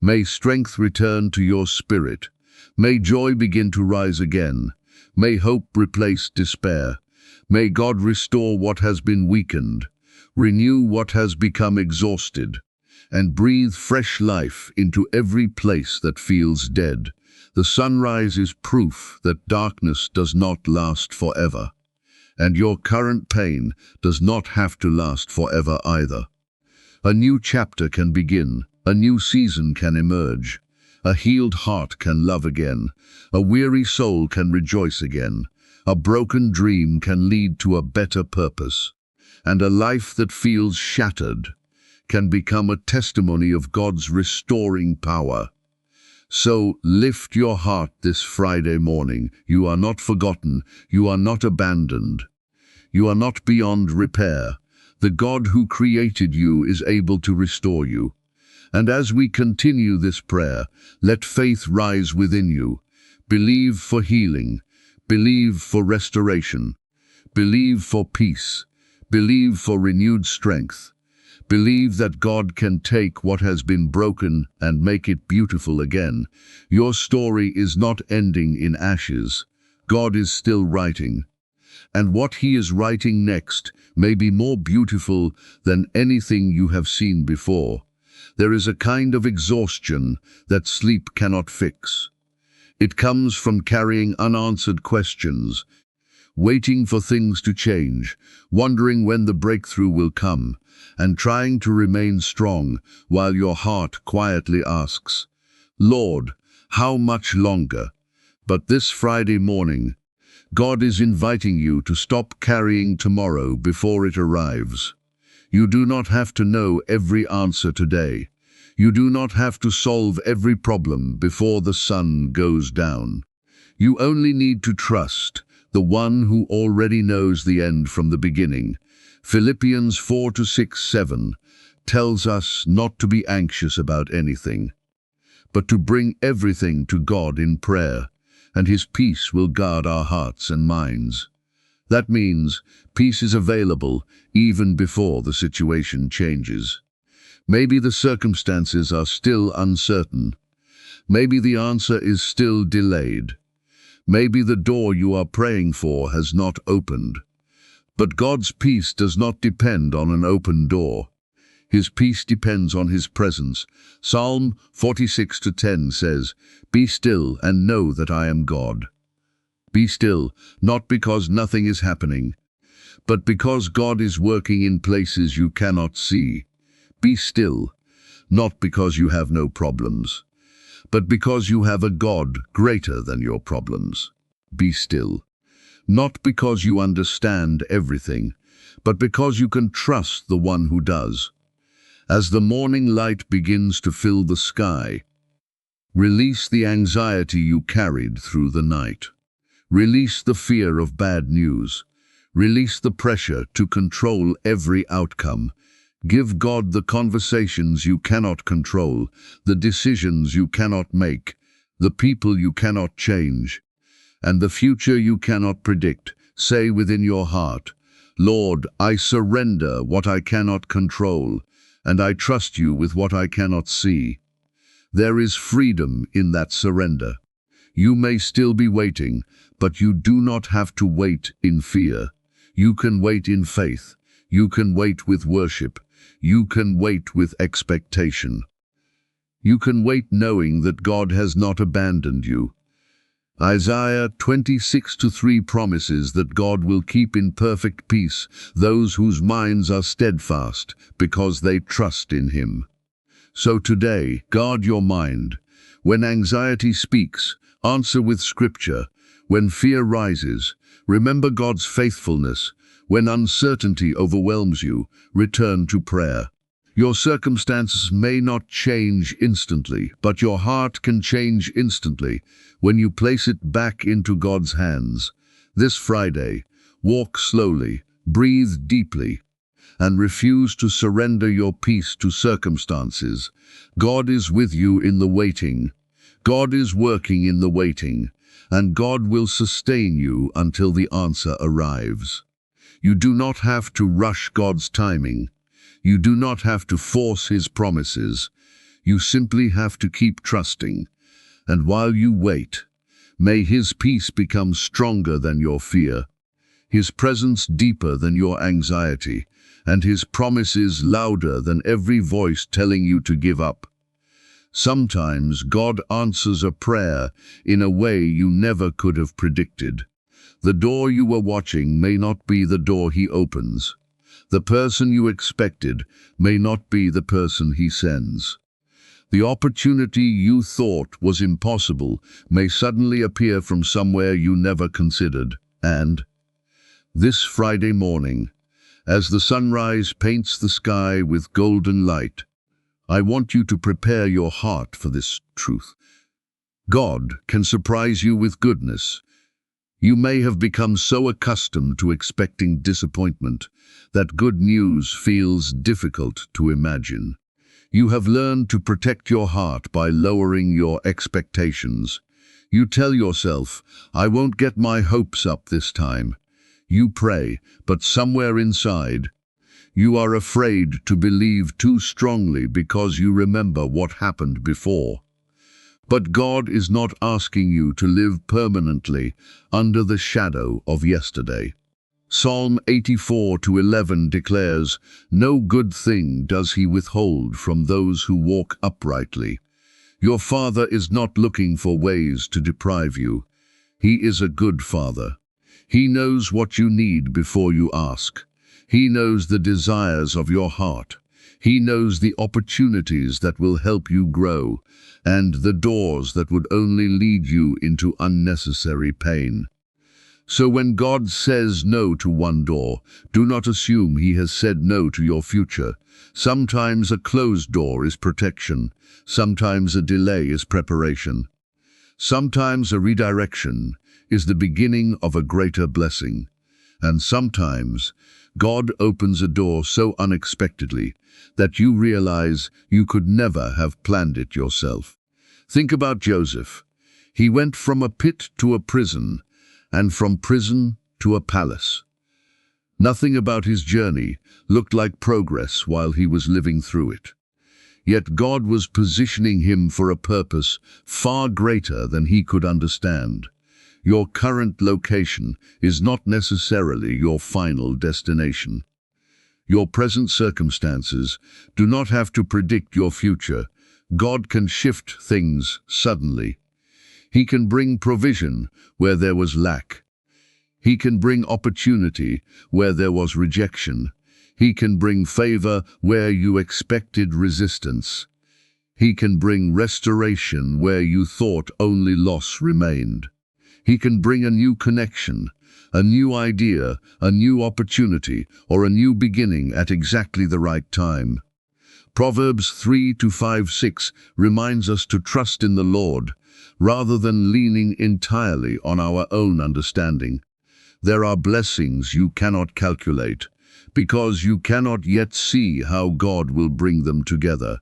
May strength return to your spirit. May joy begin to rise again. May hope replace despair. May God restore what has been weakened, renew what has become exhausted, and breathe fresh life into every place that feels dead. The sunrise is proof that darkness does not last forever, and your current pain does not have to last forever either. A new chapter can begin, a new season can emerge, a healed heart can love again, a weary soul can rejoice again, a broken dream can lead to a better purpose, and a life that feels shattered can become a testimony of God's restoring power. So lift your heart this Friday morning. You are not forgotten. You are not abandoned. You are not beyond repair. The God who created you is able to restore you. And as we continue this prayer, let faith rise within you. Believe for healing. Believe for restoration. Believe for peace. Believe for renewed strength. Believe that God can take what has been broken and make it beautiful again. Your story is not ending in ashes. God is still writing. And what He is writing next may be more beautiful than anything you have seen before. There is a kind of exhaustion that sleep cannot fix. It comes from carrying unanswered questions, waiting for things to change, wondering when the breakthrough will come, and trying to remain strong while your heart quietly asks, Lord, how much longer? But this Friday morning, God is inviting you to stop carrying tomorrow before it arrives. You do not have to know every answer today. You do not have to solve every problem before the sun goes down. You only need to trust the one who already knows the end from the beginning. Philippians 4:6-7 tells us not to be anxious about anything, but to bring everything to God in prayer, and His peace will guard our hearts and minds. That means peace is available even before the situation changes. Maybe the circumstances are still uncertain. Maybe the answer is still delayed. Maybe the door you are praying for has not opened. But God's peace does not depend on an open door. His peace depends on His presence. Psalm 46:10 says, Be still and know that I am God. Be still, not because nothing is happening, but because God is working in places you cannot see. Be still, not because you have no problems, but because you have a God greater than your problems. Be still, not because you understand everything, but because you can trust the one who does. As the morning light begins to fill the sky, release the anxiety you carried through the night. Release the fear of bad news. Release the pressure to control every outcome. Give God the conversations you cannot control, the decisions you cannot make, the people you cannot change, and the future you cannot predict. Say within your heart, Lord, I surrender what I cannot control, and I trust you with what I cannot see. There is freedom in that surrender. You may still be waiting, but you do not have to wait in fear. You can wait in faith. You can wait with worship. You can wait with expectation. You can wait knowing that God has not abandoned you. Isaiah 26:3 promises that God will keep in perfect peace those whose minds are steadfast because they trust in Him. So today, guard your mind. When anxiety speaks, answer with Scripture. When fear rises, remember God's faithfulness. When uncertainty overwhelms you, return to prayer. Your circumstances may not change instantly, but your heart can change instantly when you place it back into God's hands. This Friday, walk slowly, breathe deeply, and refuse to surrender your peace to circumstances. God is with you in the waiting. God is working in the waiting, and God will sustain you until the answer arrives. You do not have to rush God's timing. You do not have to force His promises. You simply have to keep trusting. And while you wait, may His peace become stronger than your fear, His presence deeper than your anxiety, and His promises louder than every voice telling you to give up. Sometimes God answers a prayer in a way you never could have predicted. The door you were watching may not be the door He opens. The person you expected may not be the person He sends. The opportunity you thought was impossible may suddenly appear from somewhere you never considered. And this Friday morning, as the sunrise paints the sky with golden light, I want you to prepare your heart for this truth. God can surprise you with goodness. You may have become so accustomed to expecting disappointment that good news feels difficult to imagine. You have learned to protect your heart by lowering your expectations. You tell yourself, I won't get my hopes up this time. You pray, but somewhere inside, you are afraid to believe too strongly because you remember what happened before. But God is not asking you to live permanently under the shadow of yesterday. Psalm 84:11 declares, No good thing does He withhold from those who walk uprightly. Your Father is not looking for ways to deprive you. He is a good Father. He knows what you need before you ask. He knows the desires of your heart. He knows the opportunities that will help you grow, and the doors that would only lead you into unnecessary pain. So when God says no to one door, do not assume He has said no to your future. Sometimes a closed door is protection. Sometimes a delay is preparation. Sometimes a redirection is the beginning of a greater blessing. And sometimes God opens a door so unexpectedly that you realize you could never have planned it yourself. Think about Joseph. He went from a pit to a prison, and from prison to a palace. Nothing about his journey looked like progress while he was living through it. Yet God was positioning him for a purpose far greater than he could understand. Your current location is not necessarily your final destination. Your present circumstances do not have to predict your future. God can shift things suddenly. He can bring provision where there was lack. He can bring opportunity where there was rejection. He can bring favor where you expected resistance. He can bring restoration where you thought only loss remained. He can bring a new connection, a new idea, a new opportunity, or a new beginning at exactly the right time. Proverbs 3:5-6 reminds us to trust in the Lord, rather than leaning entirely on our own understanding. There are blessings you cannot calculate, because you cannot yet see how God will bring them together.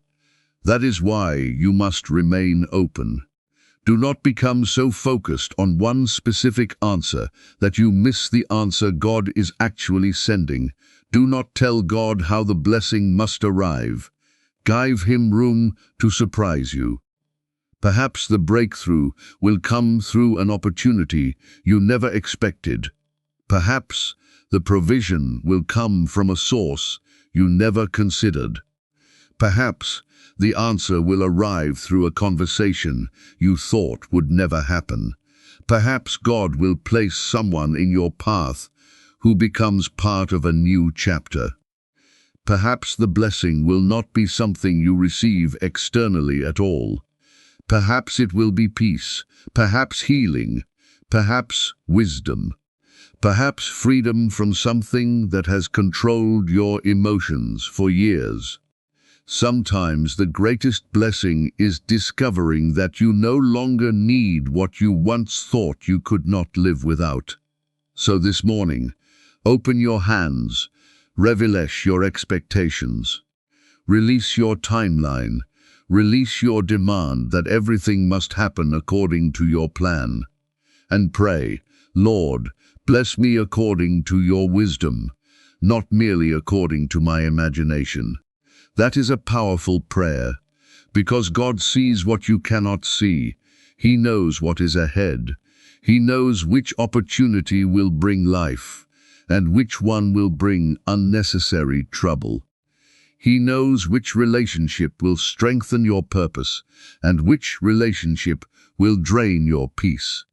That is why you must remain open. Do not become so focused on one specific answer that you miss the answer God is actually sending. Do not tell God how the blessing must arrive. Give Him room to surprise you. Perhaps the breakthrough will come through an opportunity you never expected. Perhaps the provision will come from a source you never considered. Perhaps the answer will arrive through a conversation you thought would never happen. Perhaps God will place someone in your path who becomes part of a new chapter. Perhaps the blessing will not be something you receive externally at all. Perhaps it will be peace, perhaps healing, perhaps wisdom, perhaps freedom from something that has controlled your emotions for years. Sometimes the greatest blessing is discovering that you no longer need what you once thought you could not live without. So this morning, open your hands, release your expectations, release your timeline, release your demand that everything must happen according to your plan, and pray, Lord, bless me according to your wisdom, not merely according to my imagination. That is a powerful prayer, because God sees what you cannot see. He knows what is ahead. He knows which opportunity will bring life, and which one will bring unnecessary trouble. He knows which relationship will strengthen your purpose, and which relationship will drain your peace.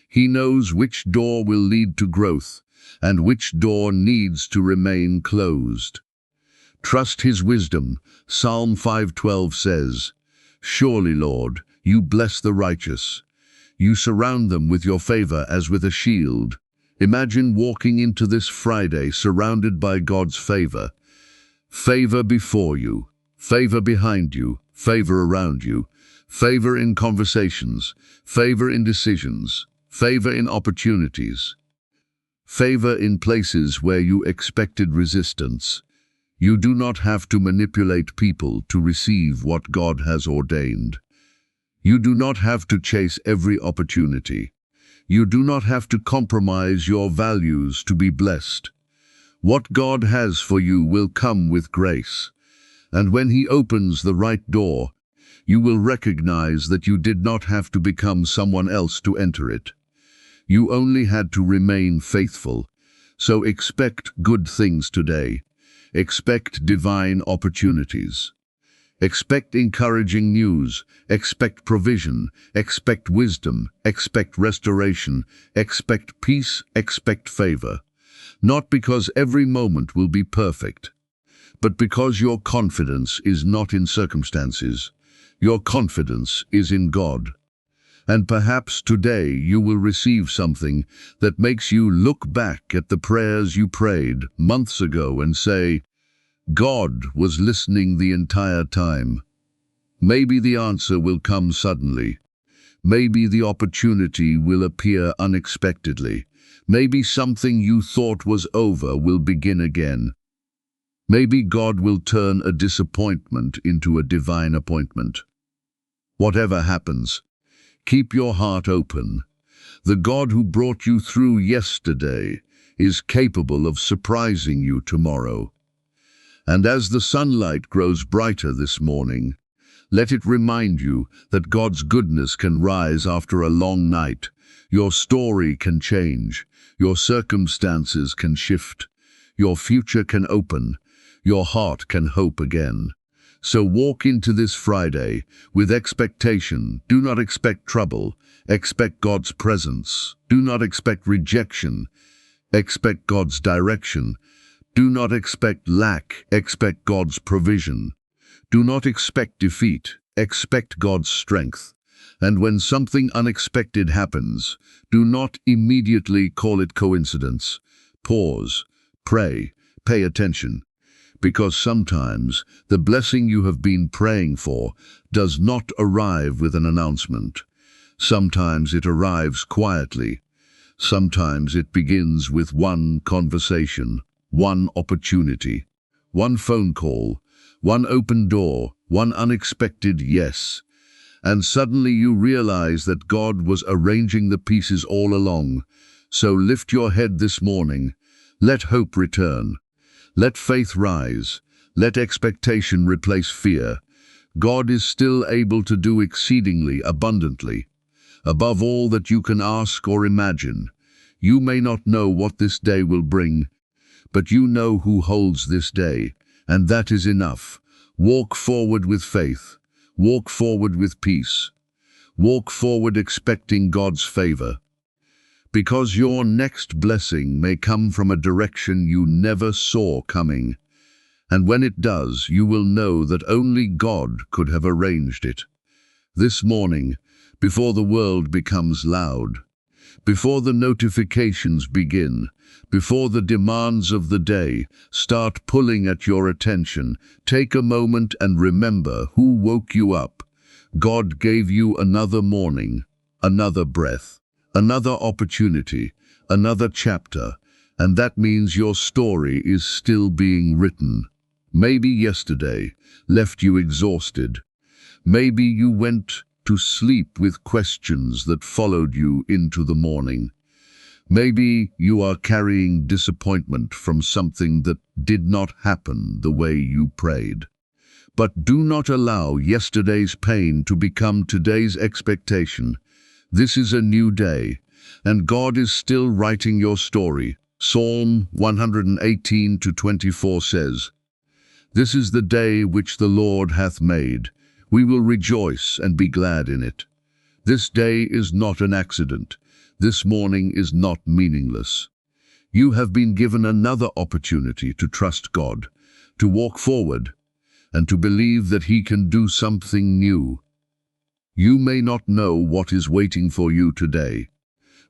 He knows which door will lead to growth, and which door needs to remain closed. Trust His wisdom. Psalm 5:12 says, "Surely, Lord, you bless the righteous. You surround them with your favor as with a shield." Imagine walking into this Friday surrounded by God's favor. Favor before you, favor behind you, favor around you, favor in conversations, favor in decisions, favor in opportunities, favor in places where you expected resistance. You do not have to manipulate people to receive what God has ordained. You do not have to chase every opportunity. You do not have to compromise your values to be blessed. What God has for you will come with grace, and when He opens the right door, you will recognize that you did not have to become someone else to enter it. You only had to remain faithful. So expect good things today. Expect divine opportunities. Expect encouraging news. Expect provision. Expect wisdom. Expect restoration. Expect peace. Expect favor. Not because every moment will be perfect, but because your confidence is not in circumstances. Your confidence is in God. And perhaps today you will receive something that makes you look back at the prayers you prayed months ago and say, God was listening the entire time. Maybe the answer will come suddenly. Maybe the opportunity will appear unexpectedly. Maybe something you thought was over will begin again. Maybe God will turn a disappointment into a divine appointment. Whatever happens, keep your heart open. The God who brought you through yesterday is capable of surprising you tomorrow. And as the sunlight grows brighter this morning, let it remind you that God's goodness can rise after a long night. Your story can change. Your circumstances can shift. Your future can open. Your heart can hope again. So walk into this Friday with expectation. Do not expect trouble. Expect God's presence. Do not expect rejection. Expect God's direction. Do not expect lack. Expect God's provision. Do not expect defeat. Expect God's strength. And when something unexpected happens, do not immediately call it coincidence. Pause, pray, pay attention. Because sometimes the blessing you have been praying for does not arrive with an announcement. Sometimes it arrives quietly. Sometimes it begins with one conversation. one opportunity, one phone call, one open door, one unexpected yes. And suddenly you realize that God was arranging the pieces all along. So lift your head this morning. Let hope return. Let faith rise. Let expectation replace fear. God is still able to do exceedingly abundantly, above all that you can ask or imagine. You may not know what this day will bring, but you know who holds this day, and that is enough. Walk forward with faith. Walk forward with peace. Walk forward expecting God's favor, because your next blessing may come from a direction you never saw coming. And when it does, you will know that only God could have arranged it. This morning, before the world becomes loud, before the notifications begin, before the demands of the day start pulling at your attention, take a moment and remember who woke you up. God gave you another morning, another breath, another opportunity, another chapter, and that means your story is still being written. Maybe yesterday left you exhausted. Maybe you went to sleep with questions that followed you into the morning. Maybe you are carrying disappointment from something that did not happen the way you prayed. But do not allow yesterday's pain to become today's expectation. This is a new day, and God is still writing your story. Psalm 118:24 says, "This is the day which the Lord hath made. We will rejoice and be glad in it." This day is not an accident. This morning is not meaningless. You have been given another opportunity to trust God, to walk forward, and to believe that He can do something new. You may not know what is waiting for you today,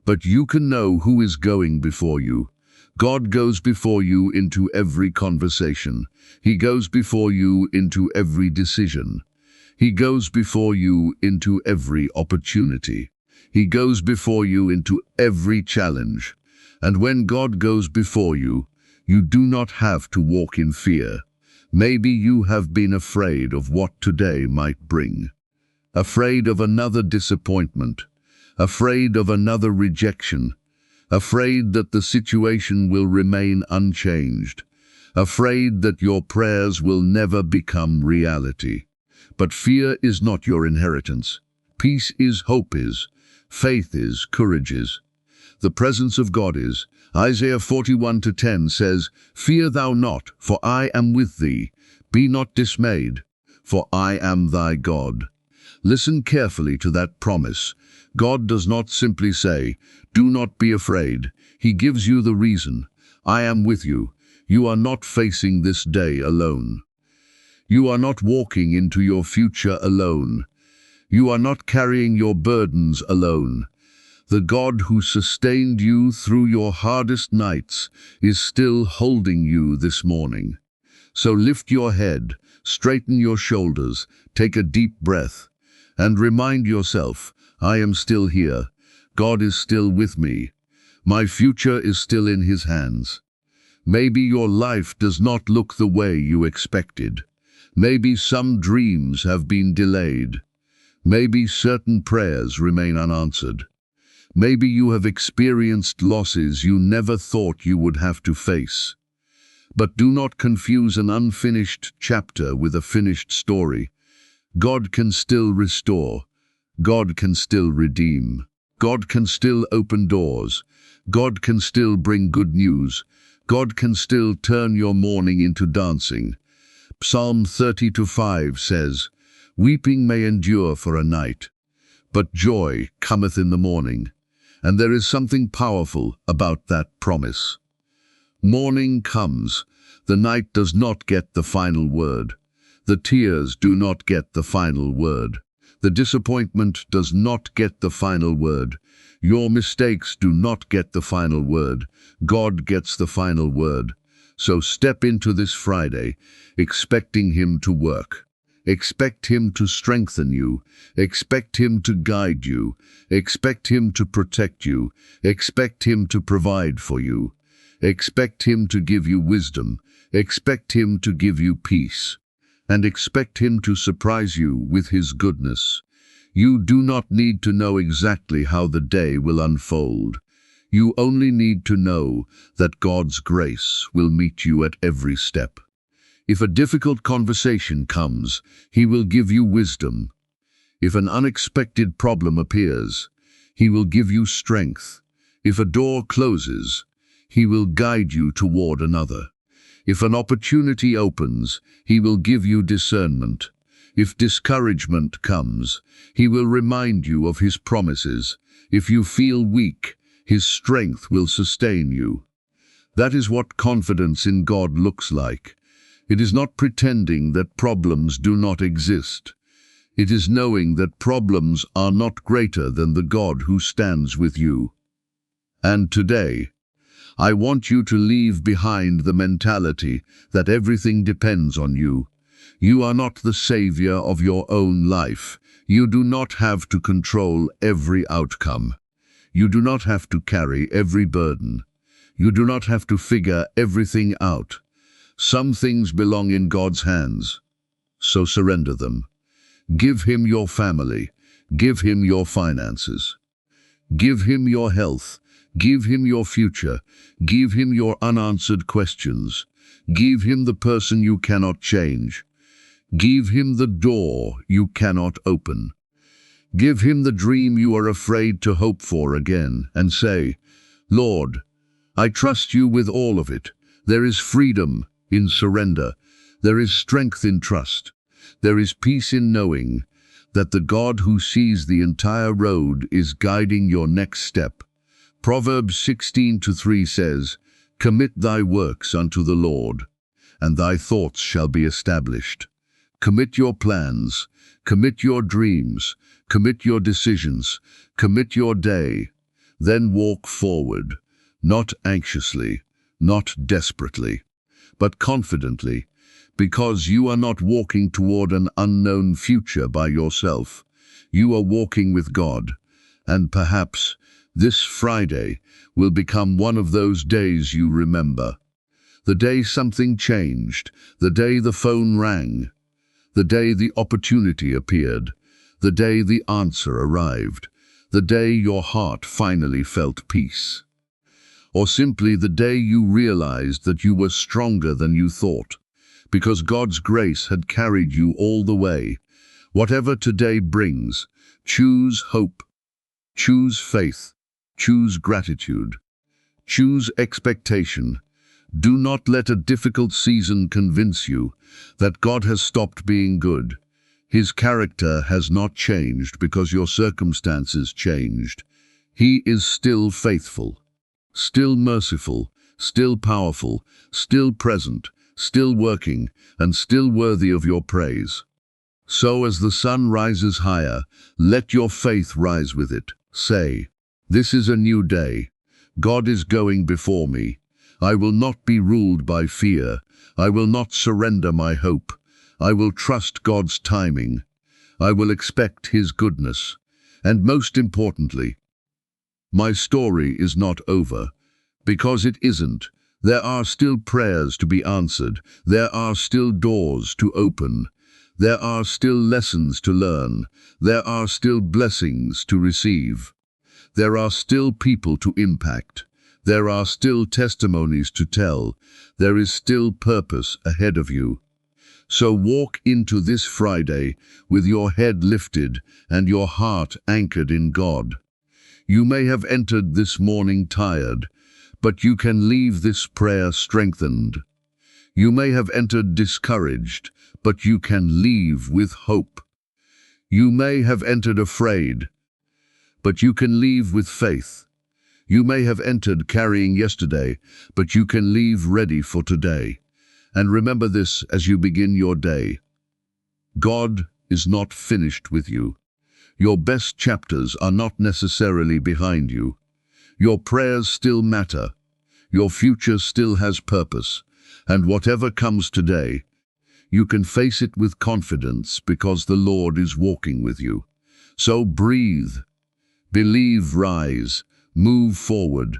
but you can know who is going before you. God goes before you into every conversation. He goes before you into every decision. He goes before you into every opportunity. He goes before you into every challenge. And when God goes before you, you do not have to walk in fear. Maybe you have been afraid of what today might bring. Afraid of another disappointment. Afraid of another rejection. Afraid that the situation will remain unchanged. Afraid that your prayers will never become reality. But fear is not your inheritance. Peace is, hope is, faith is, courage is. The presence of God is. Isaiah 41:10 says, "Fear thou not, for I am with thee. Be not dismayed, for I am thy God." Listen carefully to that promise. God does not simply say, "Do not be afraid." He gives you the reason. I am with you. You are not facing this day alone. You are not walking into your future alone. You are not carrying your burdens alone. The God who sustained you through your hardest nights is still holding you this morning. So lift your head, straighten your shoulders, take a deep breath, and remind yourself, I am still here. God is still with me. My future is still in His hands. Maybe your life does not look the way you expected. Maybe some dreams have been delayed. Maybe certain prayers remain unanswered. Maybe you have experienced losses you never thought you would have to face. But do not confuse an unfinished chapter with a finished story. God can still restore. God can still redeem. God can still open doors. God can still bring good news. God can still turn your mourning into dancing. Psalm 30:5 says, "Weeping may endure for a night, but joy cometh in the morning." And there is something powerful about that promise. Morning comes. The night does not get the final word. The tears do not get the final word. The disappointment does not get the final word. Your mistakes do not get the final word. God gets the final word. So step into this Friday, expecting Him to work. Expect Him to strengthen you. Expect Him to guide you. Expect Him to protect you. Expect Him to provide for you. Expect Him to give you wisdom, expect Him to give you peace, and expect Him to surprise you with His goodness. You do not need to know exactly how the day will unfold. You only need to know that God's grace will meet you at every step. If a difficult conversation comes, He will give you wisdom. If an unexpected problem appears, He will give you strength. If a door closes, He will guide you toward another. If an opportunity opens, He will give you discernment. If discouragement comes, He will remind you of His promises. If you feel weak, His strength will sustain you. That is what confidence in God looks like. It is not pretending that problems do not exist. It is knowing that problems are not greater than the God who stands with you. And today, I want you to leave behind the mentality that everything depends on you. You are not the savior of your own life. You do not have to control every outcome. You do not have to carry every burden. You do not have to figure everything out. Some things belong in God's hands, so surrender them. Give Him your family. Give Him your finances. Give Him your health. Give Him your future. Give Him your unanswered questions. Give Him the person you cannot change. Give Him the door you cannot open. Give Him the dream you are afraid to hope for again, and say, Lord, I trust you with all of it. There is freedom in surrender. There is strength in trust. There is peace in knowing that the God who sees the entire road is guiding your next step. Proverbs 16:3 says, Commit thy works unto the Lord, and thy thoughts shall be established. Commit your plans, commit your dreams, commit your decisions, commit your day. Then walk forward, not anxiously, not desperately, but confidently, because you are not walking toward an unknown future by yourself. You are walking with God, and perhaps this Friday will become one of those days you remember. The day something changed, the day the phone rang, the day the opportunity appeared, the day the answer arrived, the day your heart finally felt peace. Or simply the day you realized that you were stronger than you thought, because God's grace had carried you all the way. Whatever today brings, choose hope, choose faith, choose gratitude, choose expectation. Do not let a difficult season convince you that God has stopped being good. His character has not changed because your circumstances changed. He is still faithful, still merciful, still powerful, still present, still working, and still worthy of your praise. So as the sun rises higher, let your faith rise with it. Say, this is a new day. God is going before me. I will not be ruled by fear. I will not surrender my hope. I will trust God's timing. I will expect His goodness. And most importantly, my story is not over, because it isn't. There are still prayers to be answered. There are still doors to open. There are still lessons to learn. There are still blessings to receive. There are still people to impact. There are still testimonies to tell. There is still purpose ahead of you. So walk into this Friday with your head lifted and your heart anchored in God. You may have entered this morning tired, but you can leave this prayer strengthened. You may have entered discouraged, but you can leave with hope. You may have entered afraid, but you can leave with faith. You may have entered carrying yesterday, but you can leave ready for today. And remember this as you begin your day. God is not finished with you. Your best chapters are not necessarily behind you. Your prayers still matter. Your future still has purpose. And whatever comes today, you can face it with confidence because the Lord is walking with you. So breathe, believe, rise, move forward,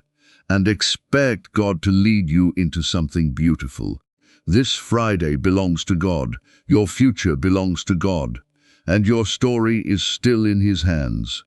and expect God to lead you into something beautiful. This Friday belongs to God, your future belongs to God, and your story is still in His hands.